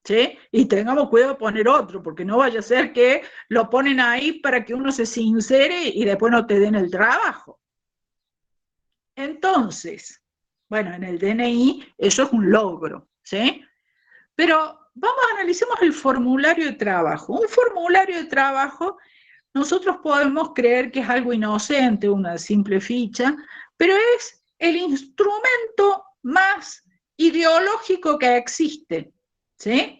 ¿sí? Y tengamos cuidado de poner otro, porque no vaya a ser que lo ponen ahí para que uno se sincere y después no te den el trabajo. Entonces, bueno, en el DNI eso es un logro, ¿sí? Pero vamos a analicemos el formulario de trabajo. Un formulario de trabajo, nosotros podemos creer que es algo inocente, una simple ficha, pero es el instrumento más ideológico que existe, ¿sí?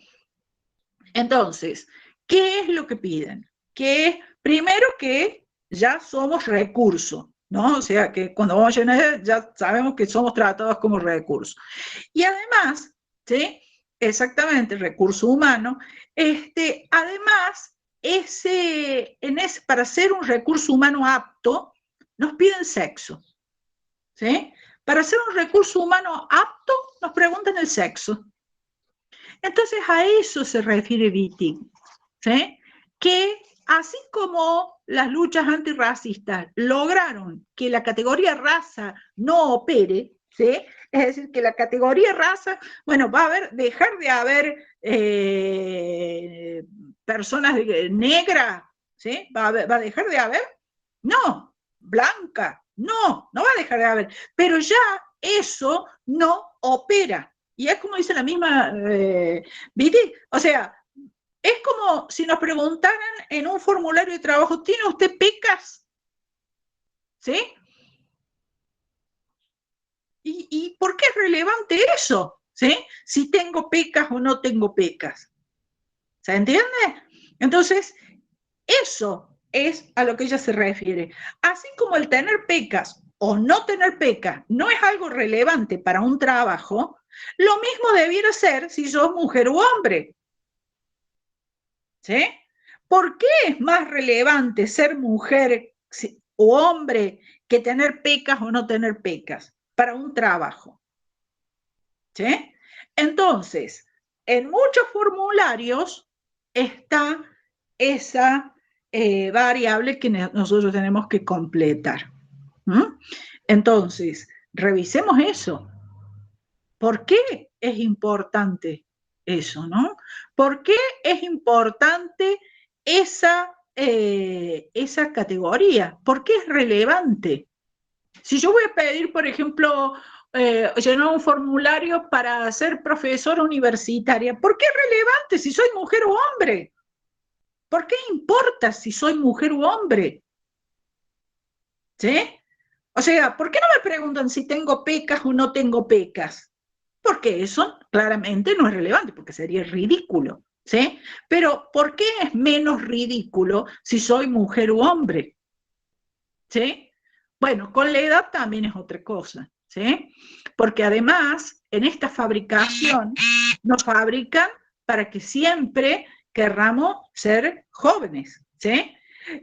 Entonces, ¿qué es lo que piden? Que primero que ya somos recursos, ¿no? O sea, que cuando vamos a llenar ya sabemos que somos tratados como recursos. Y además, ¿sí? Exactamente, recurso humano, además, para ser un recurso humano apto, nos piden sexo, ¿sí? Para ser un recurso humano apto, nos preguntan el sexo. Entonces, a eso se refiere Wittig, ¿sí? Que así como las luchas antirracistas lograron que la categoría raza no opere, ¿sí? Es decir, que la categoría raza, bueno, va a dejar de haber personas negras, ¿sí? ¿Va a dejar de haber? No, blanca, no va a dejar de haber, pero ya eso no opera. Y es como dice la misma Viti, o sea, es como si nos preguntaran en un formulario de trabajo, ¿tiene usted pecas? ¿Sí? ¿Y por qué es relevante eso? ¿Sí? Si tengo pecas o no tengo pecas. ¿Se entiende? Entonces, eso es a lo que ella se refiere. Así como el tener pecas o no tener pecas no es algo relevante para un trabajo, lo mismo debiera ser si sos mujer u hombre. ¿Sí? ¿Por qué es más relevante ser mujer o hombre que tener pecas o no tener pecas para un trabajo? ¿Sí? Entonces, en muchos formularios está esa variable que nosotros tenemos que completar. Entonces, revisemos eso. ¿Por qué es importante eso, no? ¿Por qué es importante esa categoría? ¿Por qué es relevante? Si yo voy a pedir, por ejemplo, llenar un formulario para ser profesora universitaria, ¿por qué es relevante si soy mujer o hombre? ¿Por qué importa si soy mujer u hombre? ¿Sí? O sea, ¿por qué no me preguntan si tengo pecas o no tengo pecas? porque eso claramente no es relevante, porque sería ridículo, ¿sí? Pero ¿por qué es menos ridículo si soy mujer u hombre? ¿Sí? Bueno, con la edad también es otra cosa, ¿sí? Porque además, en esta fabricación, nos fabrican para que siempre querramos ser jóvenes, ¿sí?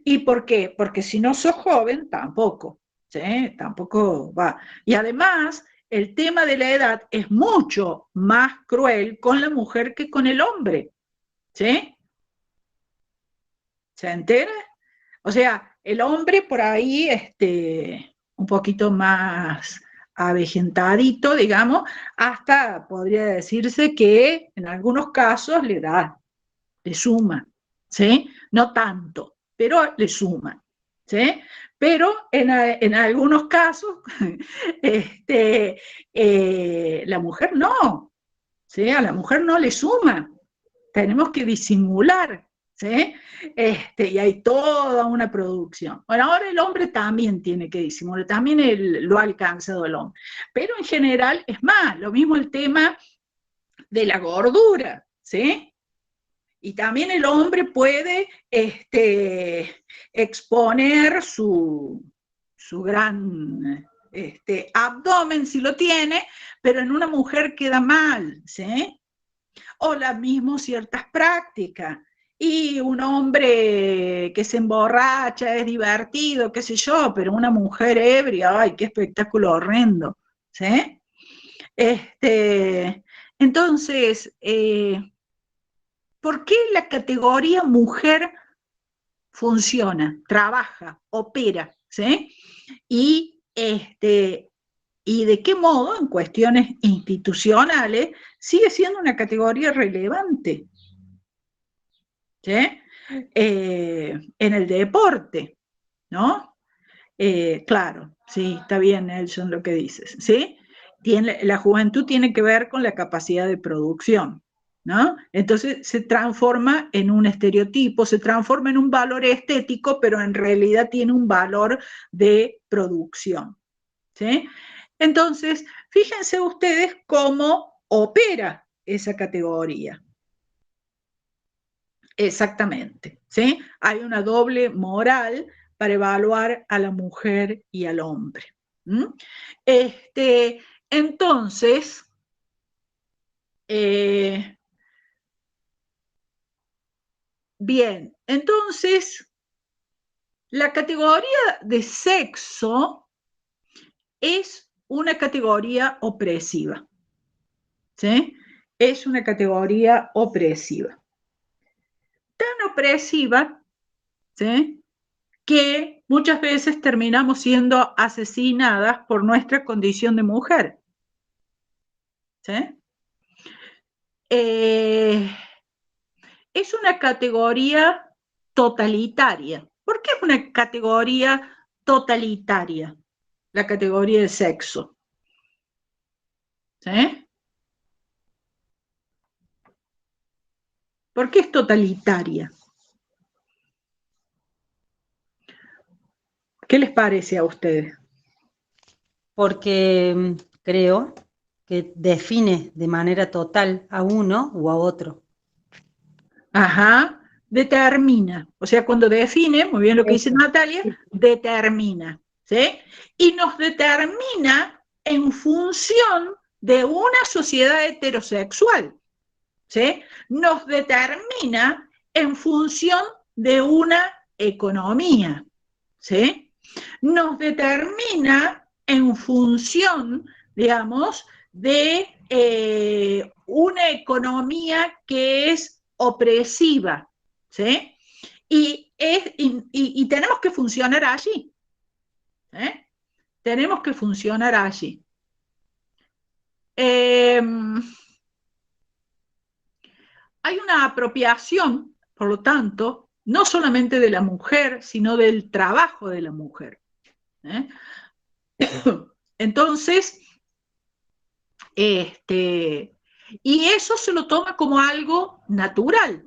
¿Y por qué? Porque si no sos joven, tampoco, ¿sí? Tampoco va. Y además, el tema de la edad es mucho más cruel con la mujer que con el hombre, ¿sí? ¿Se entera? O sea, el hombre por ahí, un poquito más avejentadito, digamos, hasta podría decirse que en algunos casos le suma, ¿sí? No tanto, pero le suma, ¿sí? Pero en algunos casos, la mujer no, ¿sí? A la mujer no le suma, tenemos que disimular, ¿sí? Y hay toda una producción. Bueno, ahora el hombre también tiene que disimular, también lo ha alcanzado el hombre, pero en general es más, lo mismo el tema de la gordura, ¿sí? Y también el hombre puede exponer su gran abdomen si lo tiene, pero en una mujer queda mal, ¿sí? O las mismas ciertas prácticas. Y un hombre que se emborracha es divertido, qué sé yo, pero una mujer ebria, ¡ay, qué espectáculo horrendo! ¿Sí? Entonces, ¿por qué la categoría mujer funciona, trabaja, opera? ¿Sí? Y de qué modo, en cuestiones institucionales, sigue siendo una categoría relevante, ¿sí? En el deporte, ¿no? Claro, sí, está bien, Nelson, lo que dices, ¿sí? La juventud tiene que ver con la capacidad de producción, ¿no? Entonces se transforma en un estereotipo, se transforma en un valor estético, pero en realidad tiene un valor de producción, ¿sí? Entonces, fíjense ustedes cómo opera esa categoría. Exactamente, ¿sí? Hay una doble moral para evaluar a la mujer y al hombre. Entonces, bien, entonces, la categoría de sexo es una categoría opresiva, ¿sí? Es una categoría opresiva. Tan opresiva, ¿sí?, que muchas veces terminamos siendo asesinadas por nuestra condición de mujer, ¿sí? Es una categoría totalitaria. ¿Por qué es una categoría totalitaria? La categoría de sexo, ¿sí? ¿Por qué es totalitaria? ¿Qué les parece a ustedes? Porque creo que define de manera total a uno o a otro. Ajá, determina. O sea, cuando define, muy bien lo que dice Natalia, determina, ¿sí? Y nos determina en función de una sociedad heterosexual, ¿sí? Nos determina en función de una economía, ¿sí? Nos determina en función, digamos, de una economía que es opresiva, ¿sí? Y tenemos que funcionar allí, ¿eh? Tenemos que funcionar allí. Hay una apropiación, por lo tanto, no solamente de la mujer, sino del trabajo de la mujer, ¿eh? Entonces, y eso se lo toma como algo natural,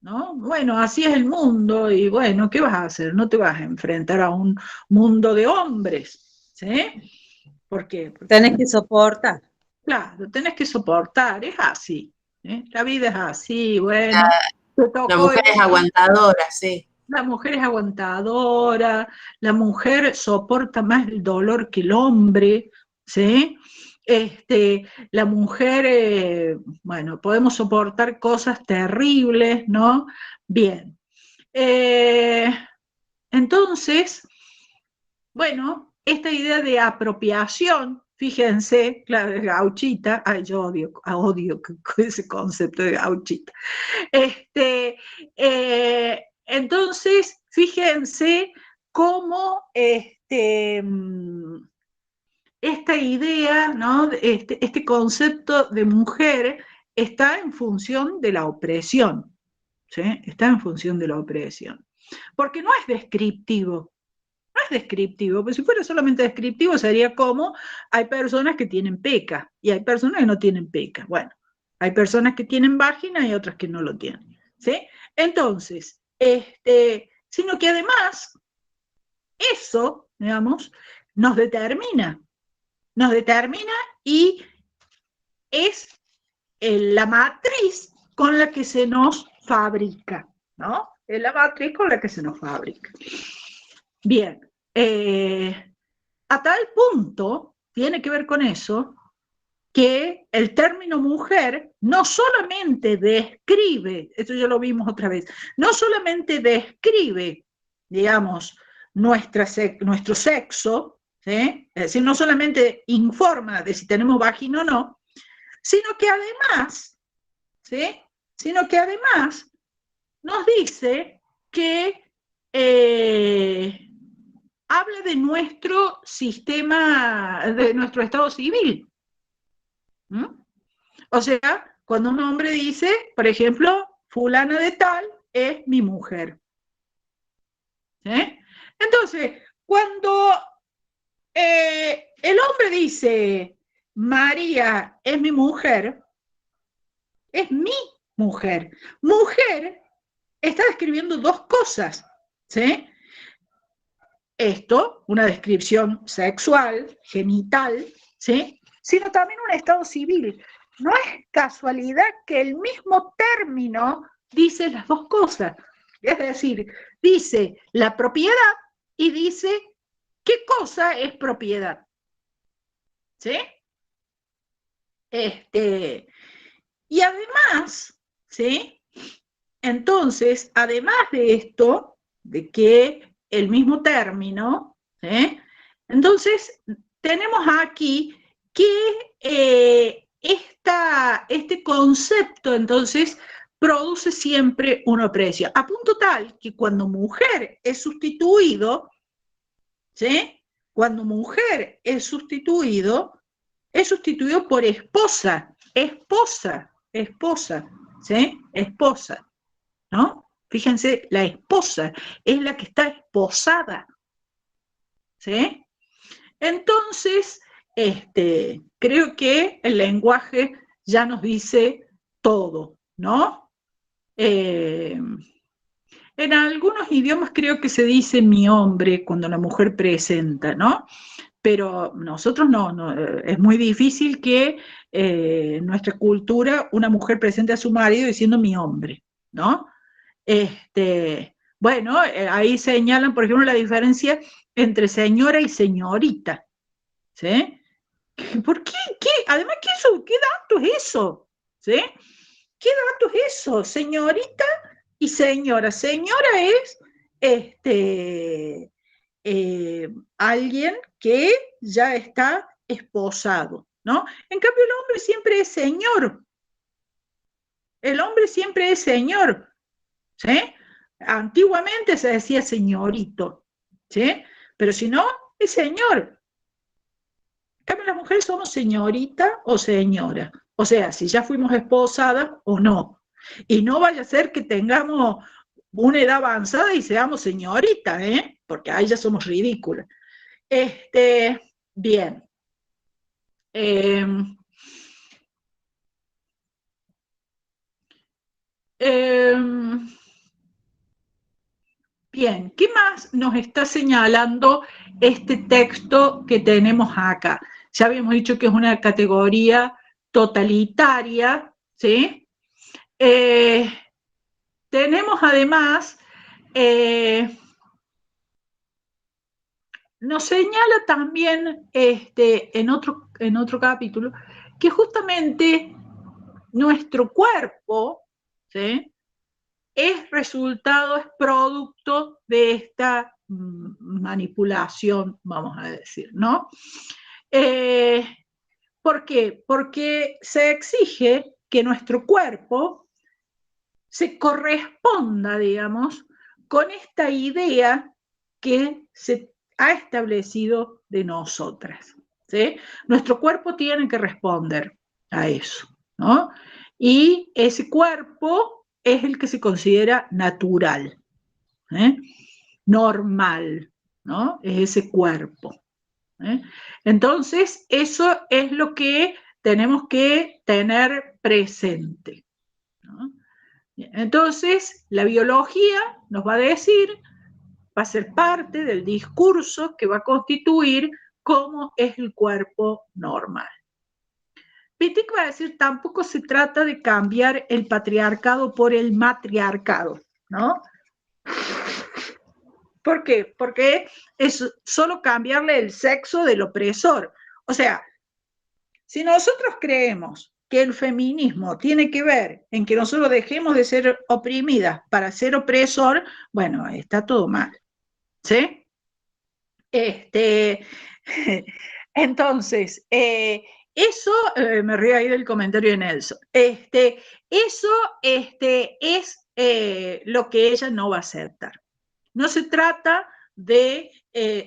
¿no? Bueno, así es el mundo y bueno, ¿qué vas a hacer? No te vas a enfrentar a un mundo de hombres, ¿sí? ¿Por qué? Porque tenés que soportar. Claro, tenés que soportar, es así. La vida es así, bueno. La mujer es aguantadora, sí. La mujer es aguantadora, la mujer soporta más el dolor que el hombre, ¿sí? La mujer, bueno, podemos soportar cosas terribles, ¿no? Bien. Entonces, bueno, esta idea de apropiación, fíjense, claro, es gauchita, ay, yo odio ese concepto de gauchita. Entonces, fíjense cómo esta idea, ¿no? Este concepto de mujer está en función de la opresión, ¿sí? Está en función de la opresión. Porque no es descriptivo. No es descriptivo, porque si fuera solamente descriptivo sería como hay personas que tienen peca y hay personas que no tienen peca. Bueno, hay personas que tienen vagina y otras que no lo tienen, ¿sí? Entonces, sino que además eso, digamos, nos determina y es la matriz con la que se nos fabrica, ¿no? Es la matriz con la que se nos fabrica. Bien, a tal punto tiene que ver con eso que el término mujer no solamente describe, esto ya lo vimos otra vez, no solamente describe, digamos, nuestro sexo, ¿sí? Es decir, no solamente informa de si tenemos vagina o no, sino que además, ¿sí? Sino que además nos dice que habla de nuestro sistema, de nuestro estado civil. ¿Mm? O sea, cuando un hombre dice, por ejemplo, fulana de tal es mi mujer. ¿Sí? Entonces, cuando el hombre dice, María es mi mujer, es mi mujer. Mujer está describiendo dos cosas, ¿sí? Esto, una descripción sexual, genital, ¿sí? Sino también un estado civil. No es casualidad que el mismo término dice las dos cosas. Es decir, dice la propiedad y dice qué cosa es propiedad. ¿Sí? Y además, ¿sí? Entonces, además de esto, de que el mismo término, ¿sí? Entonces, tenemos aquí que este concepto, entonces, produce siempre una opresión, a punto tal que cuando mujer es sustituido, ¿sí? Cuando mujer es sustituido por esposa, ¿sí? Esposa, ¿no? Fíjense, la esposa es la que está esposada, ¿sí? Entonces, creo que el lenguaje ya nos dice todo, ¿no? En algunos idiomas creo que se dice mi hombre cuando la mujer presenta, ¿no? Pero nosotros no, es muy difícil que en nuestra cultura una mujer presente a su marido diciendo mi hombre, ¿no? Bueno, ahí señalan, por ejemplo, la diferencia entre señora y señorita, ¿sí? ¿Por qué? Además, ¿qué dato es eso? ¿Sí? ¿Qué dato es eso? Señorita y señora. Señora es alguien que ya está esposado, ¿no? En cambio, el hombre siempre es señor. El hombre siempre es señor, ¿sí? Antiguamente se decía señorito, ¿sí? Pero si no, es señor. En cambio, las mujeres somos señorita o señora. O sea, si ya fuimos esposadas o no. Y no vaya a ser que tengamos una edad avanzada y seamos señorita, ¿eh? Porque ahí ya somos ridículas. Bien. Bien, ¿qué más nos está señalando este texto que tenemos acá? Ya habíamos dicho que es una categoría totalitaria, ¿sí? Tenemos además, nos señala también en otro capítulo, que justamente nuestro cuerpo, ¿sí?, es resultado, es producto de esta manipulación, vamos a decir, ¿no? ¿Por qué? Porque se exige que nuestro cuerpo se corresponda, digamos, con esta idea que se ha establecido de nosotras, ¿sí? Nuestro cuerpo tiene que responder a eso, ¿no? Y ese cuerpo es el que se considera natural, ¿eh? Normal, ¿no? Es ese cuerpo, ¿eh? Entonces, eso es lo que tenemos que tener presente, ¿no? Entonces, la biología nos va a decir, va a ser parte del discurso que va a constituir cómo es el cuerpo normal. Pitik va a decir, tampoco se trata de cambiar el patriarcado por el matriarcado, ¿no? ¿Por qué? Porque es solo cambiarle el sexo del opresor. O sea, si nosotros creemos que el feminismo tiene que ver en que nosotros dejemos de ser oprimidas para ser opresor, bueno, está todo mal, ¿sí? Entonces, eso, me río ahí del comentario de Nelson, eso es lo que ella no va a aceptar. No se trata de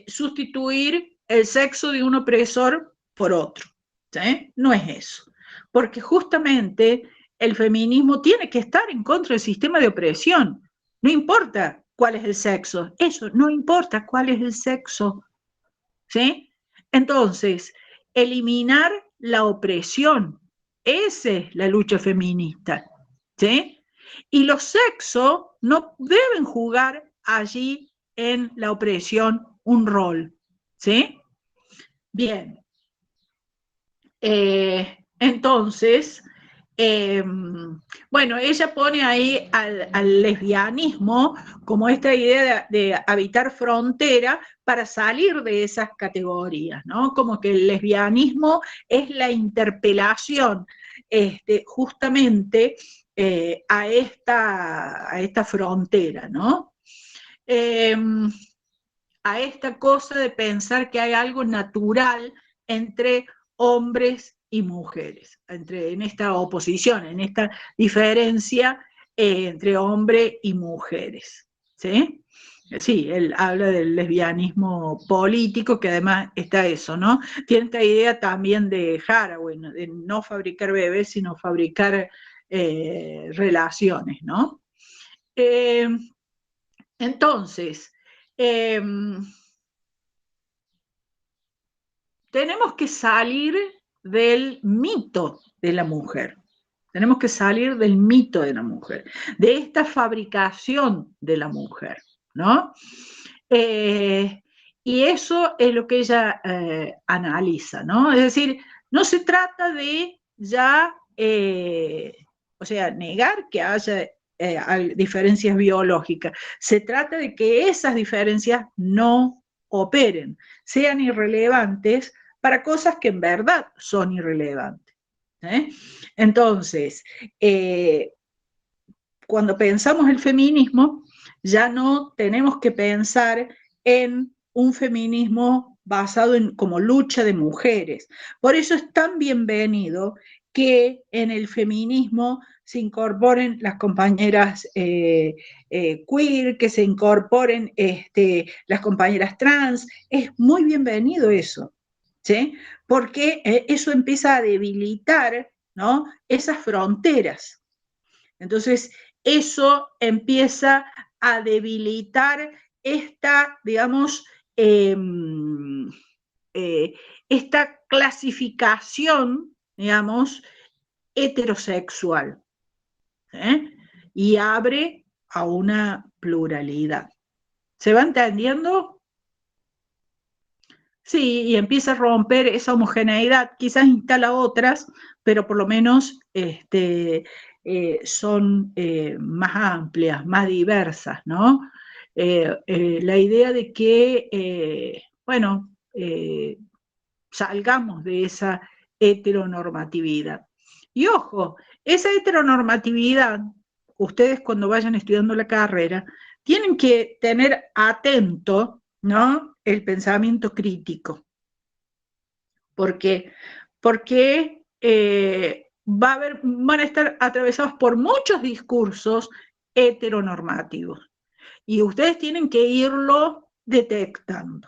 sustituir el sexo de un opresor por otro, ¿sí? No es eso, porque justamente el feminismo tiene que estar en contra del sistema de opresión, no importa cuál es el sexo, eso, no importa cuál es el sexo, ¿sí? Entonces, eliminar la opresión, esa es la lucha feminista, ¿sí? Y los sexos no deben jugar allí en la opresión un rol, ¿sí? Bien. Entonces, bueno, ella pone ahí al lesbianismo como esta idea de habitar frontera para salir de esas categorías, ¿no? Como que el lesbianismo es la interpelación justamente a esta frontera, ¿no? A esta cosa de pensar que hay algo natural entre hombres y mujeres, en esta oposición, en esta diferencia entre hombre y mujeres, ¿sí? Sí, él habla del lesbianismo político, que además está eso, ¿no? Tiene esta idea también de Haraway, de no fabricar bebés, sino fabricar relaciones, ¿no? Entonces, tenemos que salir del mito de la mujer. Tenemos que salir del mito de la mujer, de esta fabricación de la mujer, ¿no? Y eso es lo que ella analiza, ¿no? Es decir, no se trata de ya, o sea, negar que haya diferencias biológicas, se trata de que esas diferencias no operen, sean irrelevantes para cosas que en verdad son irrelevantes, ¿eh? Entonces, cuando pensamos el feminismo, ya no tenemos que pensar en un feminismo basado en como lucha de mujeres. Por eso es tan bienvenido que en el feminismo se incorporen las compañeras queer, que se incorporen las compañeras trans. Es muy bienvenido eso, ¿sí? Porque eso empieza a debilitar, ¿no?, esas fronteras. Entonces, eso empieza a debilitar esta, digamos, esta clasificación, digamos, heterosexual, ¿eh? Y abre a una pluralidad. ¿Se va entendiendo? Sí, y empieza a romper esa homogeneidad, quizás instala otras, pero por lo menos son más amplias, más diversas, ¿no? La idea de que, salgamos de esa heteronormatividad. Y ojo, esa heteronormatividad, ustedes cuando vayan estudiando la carrera, tienen que tener atento, ¿no?, el pensamiento crítico. ¿Por qué? Porque van a estar atravesados por muchos discursos heteronormativos y ustedes tienen que irlo detectando,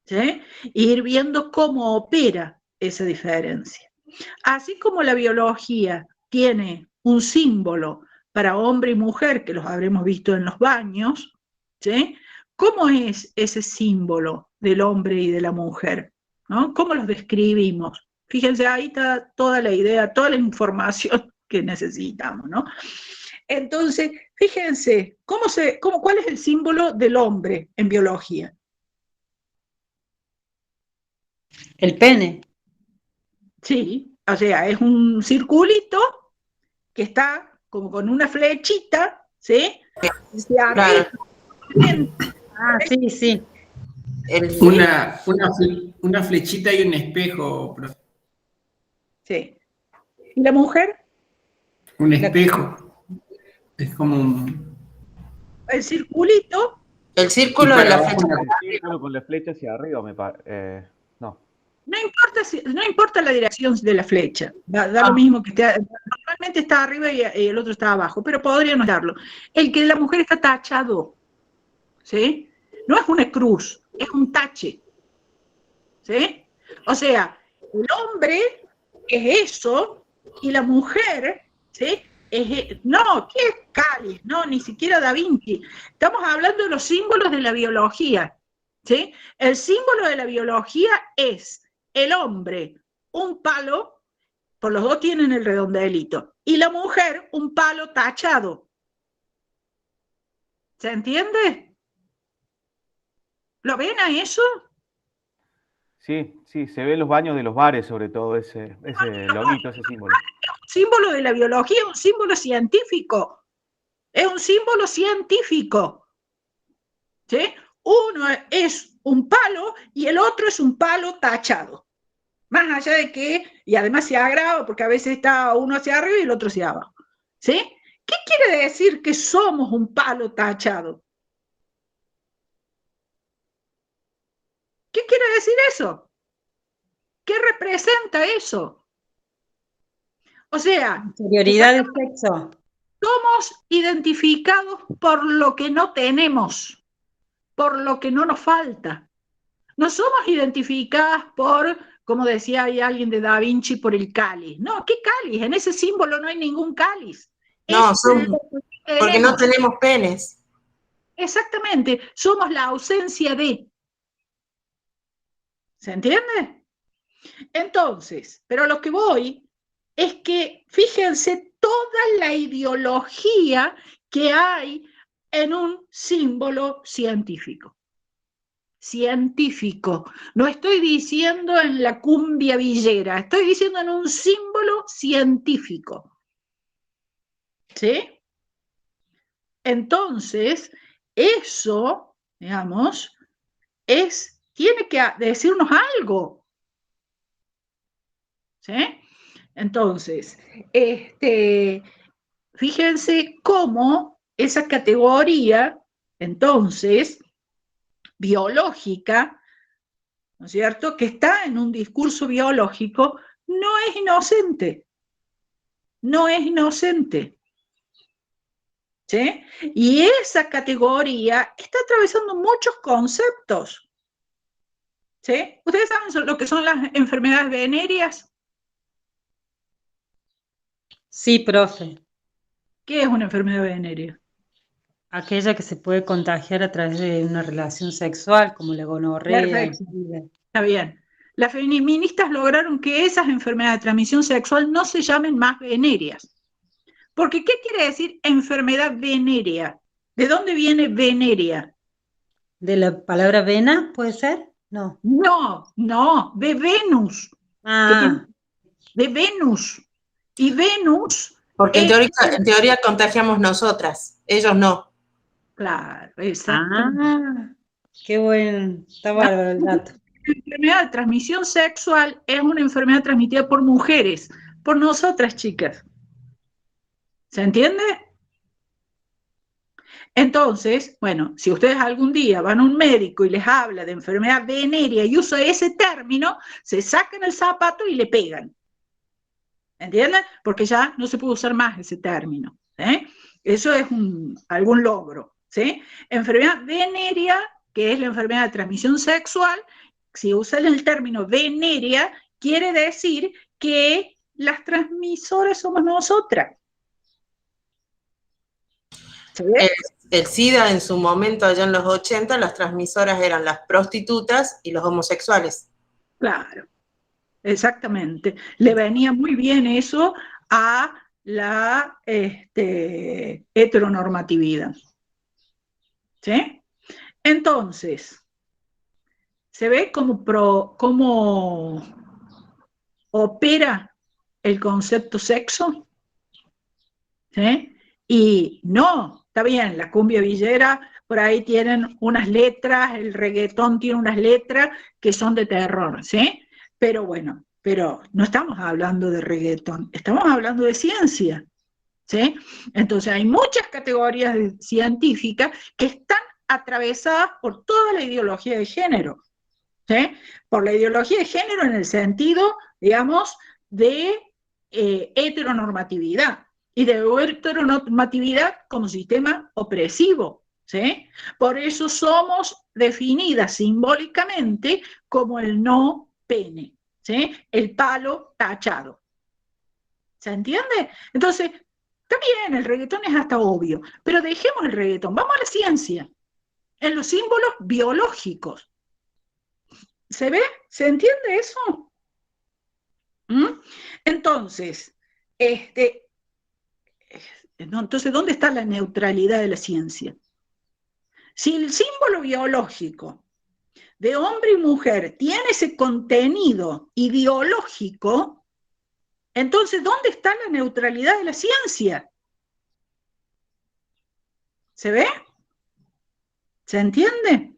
¿sí? Ir viendo cómo opera esa diferencia. Así como la biología tiene un símbolo para hombre y mujer, que los habremos visto en los baños, ¿sí? ¿Cómo es ese símbolo del hombre y de la mujer? ¿No? ¿Cómo los describimos? Fíjense, ahí está toda la idea, toda la información que necesitamos, ¿no? Entonces, fíjense, ¿cuál es el símbolo del hombre en biología? El pene. Sí, o sea, es un circulito que está como con una flechita, ¿sí? Claro. Ah, sí, sí. Una flechita y un espejo, profe. Sí. ¿Y la mujer? Un espejo. Es como un... El circulito. El círculo de la flecha. El círculo con la flecha hacia arriba, no. No importa la dirección de la flecha, da lo mismo que esté, normalmente está arriba y el otro está abajo, pero podría no estarlo. El que de la mujer está tachado, ¿sí? No es una cruz, es un tache, ¿sí? O sea, el hombre es eso y la mujer, ¿sí? No, ¿qué es Cáliz? No, ni siquiera Da Vinci. Estamos hablando de los símbolos de la biología, ¿sí? El símbolo de la biología es el hombre, un palo, por los dos tienen el redondelito, y la mujer, un palo tachado. ¿Se entiende? ¿Lo ven a eso? Sí, se ve en los baños de los bares, sobre todo ese loguito, ese símbolo. Es un símbolo de la biología, es un símbolo científico. Es un símbolo científico. ¿Sí? Uno es un palo y el otro es un palo tachado. Más allá de que, y además se agrava porque a veces está uno hacia arriba y el otro hacia abajo. ¿Sí? ¿Qué quiere decir que somos un palo tachado? ¿Qué quiere decir eso? ¿Qué representa eso? O sea, Superioridad del sexo. somos identificados por lo que no tenemos, por lo que no nos falta. No somos identificadas por, como decía ahí alguien de Da Vinci, por el cáliz. No, ¿qué cáliz? En ese símbolo no hay ningún cáliz. No, porque no tenemos penes. Exactamente, somos la ausencia de. ¿Se entiende? Entonces, pero a lo que voy es que fíjense toda la ideología que hay en un símbolo científico. Científico. No estoy diciendo en la cumbia villera, estoy diciendo en un símbolo científico. ¿Sí? Entonces, eso, digamos, tiene que decirnos algo. ¿Sí? Entonces, fíjense cómo esa categoría, entonces, biológica, ¿no es cierto?, que está en un discurso biológico, no es inocente. No es inocente. ¿Sí? Y esa categoría está atravesando muchos conceptos. ¿Sí? ¿Ustedes saben lo que son las enfermedades venéreas? Sí, profe. ¿Qué es una enfermedad venérea? Aquella que se puede contagiar a través de una relación sexual, como la gonorrea. Perfecto. Está bien. Las feministas lograron que esas enfermedades de transmisión sexual no se llamen más venéreas. Porque, ¿qué quiere decir enfermedad venérea? ¿De dónde viene venérea? ¿De la palabra vena, puede ser? No. No, de Venus. Ah. De Venus. Y Venus... Porque en teoría contagiamos nosotras, ellos no. Claro, exacto. Qué buen, está bárbaro el dato. La enfermedad de transmisión sexual es una enfermedad transmitida por mujeres, por nosotras, chicas. ¿Se entiende? Entonces, bueno, si ustedes algún día van a un médico y les habla de enfermedad venérea y usa ese término, se sacan el zapato y le pegan. ¿Entienden? Porque ya no se puede usar más ese término. Eso es algún logro. ¿Sí? Enfermedad venérea, que es la enfermedad de transmisión sexual, si usan el término venérea, quiere decir que las transmisoras somos nosotras. ¿Se ve? El SIDA en su momento, allá en los 80, las transmisoras eran las prostitutas y los homosexuales. Claro, exactamente. Le venía muy bien eso a la heteronormatividad. ¿Sí? Entonces, ¿se ve cómo opera el concepto sexo? ¿Sí? Y no, está bien, la cumbia villera, por ahí tienen unas letras, el reggaetón tiene unas letras que son de terror, ¿sí? Pero bueno, pero no estamos hablando de reggaetón, estamos hablando de ciencia, ¿sí? Entonces hay muchas categorías científicas que están atravesadas por toda la ideología de género, ¿sí? Por la ideología de género en el sentido, digamos, de heteronormatividad, y de heteronormatividad como sistema opresivo, ¿sí? Por eso somos definidas simbólicamente como el no pene, ¿sí? El palo tachado. ¿Se entiende? Entonces, está bien, el reggaetón es hasta obvio, pero dejemos el reggaetón, vamos a la ciencia, en los símbolos biológicos. ¿Se ve? ¿Se entiende eso? Entonces, entonces, ¿dónde está la neutralidad de la ciencia? Si el símbolo biológico de hombre y mujer tiene ese contenido ideológico, entonces, ¿dónde está la neutralidad de la ciencia? ¿Se ve? ¿Se entiende?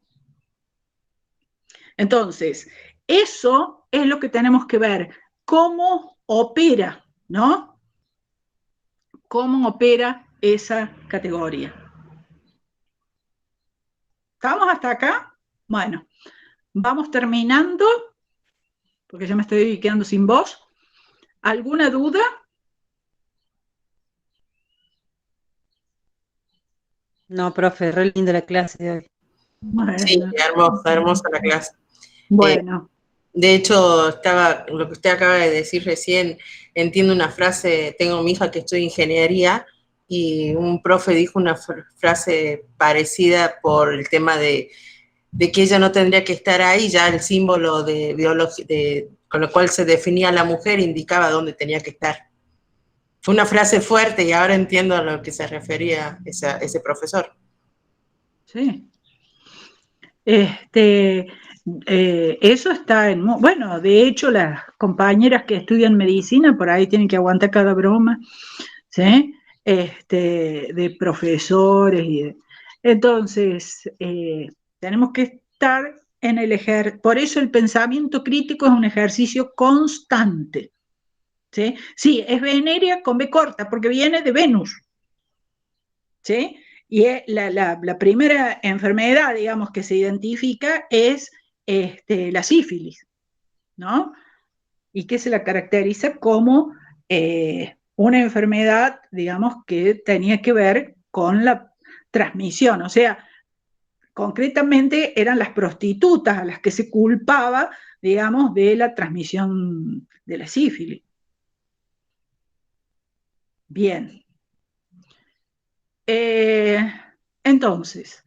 Entonces, eso es lo que tenemos que ver, cómo opera, ¿no? Cómo opera esa categoría. ¿Estamos hasta acá? Bueno, vamos terminando, porque ya me estoy quedando sin voz. ¿Alguna duda? No, profe, re linda la clase de hoy. Bueno. Sí, hermosa la clase. Bueno. De hecho, lo que usted acaba de decir recién, entiendo una frase, tengo mi hija que estudia ingeniería, y un profe dijo una frase parecida por el tema de que ella no tendría que estar ahí, ya el símbolo de biología, con lo cual se definía la mujer, indicaba dónde tenía que estar. Fue una frase fuerte y ahora entiendo a lo que se refería ese profesor. Sí. Eso está en... Bueno, de hecho, las compañeras que estudian medicina, por ahí tienen que aguantar cada broma, ¿sí? De profesores y entonces, tenemos que estar en el ejercicio. Por eso el pensamiento crítico es un ejercicio constante, ¿sí? Sí, es venérea con B corta, porque viene de Venus, ¿sí? Y la primera enfermedad, digamos, que se identifica es la sífilis, ¿no? Y que se la caracteriza como una enfermedad, digamos, que tenía que ver con la transmisión, o sea, concretamente eran las prostitutas a las que se culpaba, digamos, de la transmisión de la sífilis. Bien. Entonces,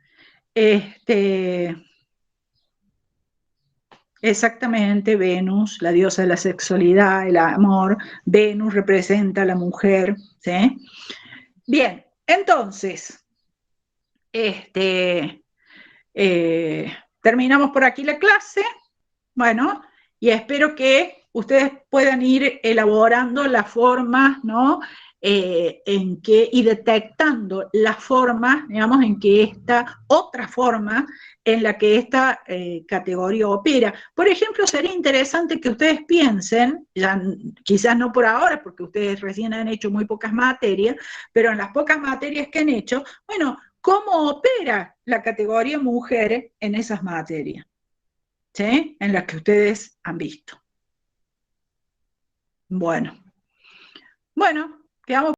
exactamente, Venus, la diosa de la sexualidad, el amor, Venus representa a la mujer, ¿sí? Bien, entonces, terminamos por aquí la clase. Bueno, y espero que ustedes puedan ir elaborando las formas, ¿no? Y detectando las formas, digamos, en que esta otra forma en la que esta categoría opera. Por ejemplo, sería interesante que ustedes piensen, ya, quizás no por ahora, porque ustedes recién han hecho muy pocas materias, pero en las pocas materias que han hecho, bueno, ¿cómo opera la categoría mujer en esas materias? ¿Sí? En las que ustedes han visto. Bueno, quedamos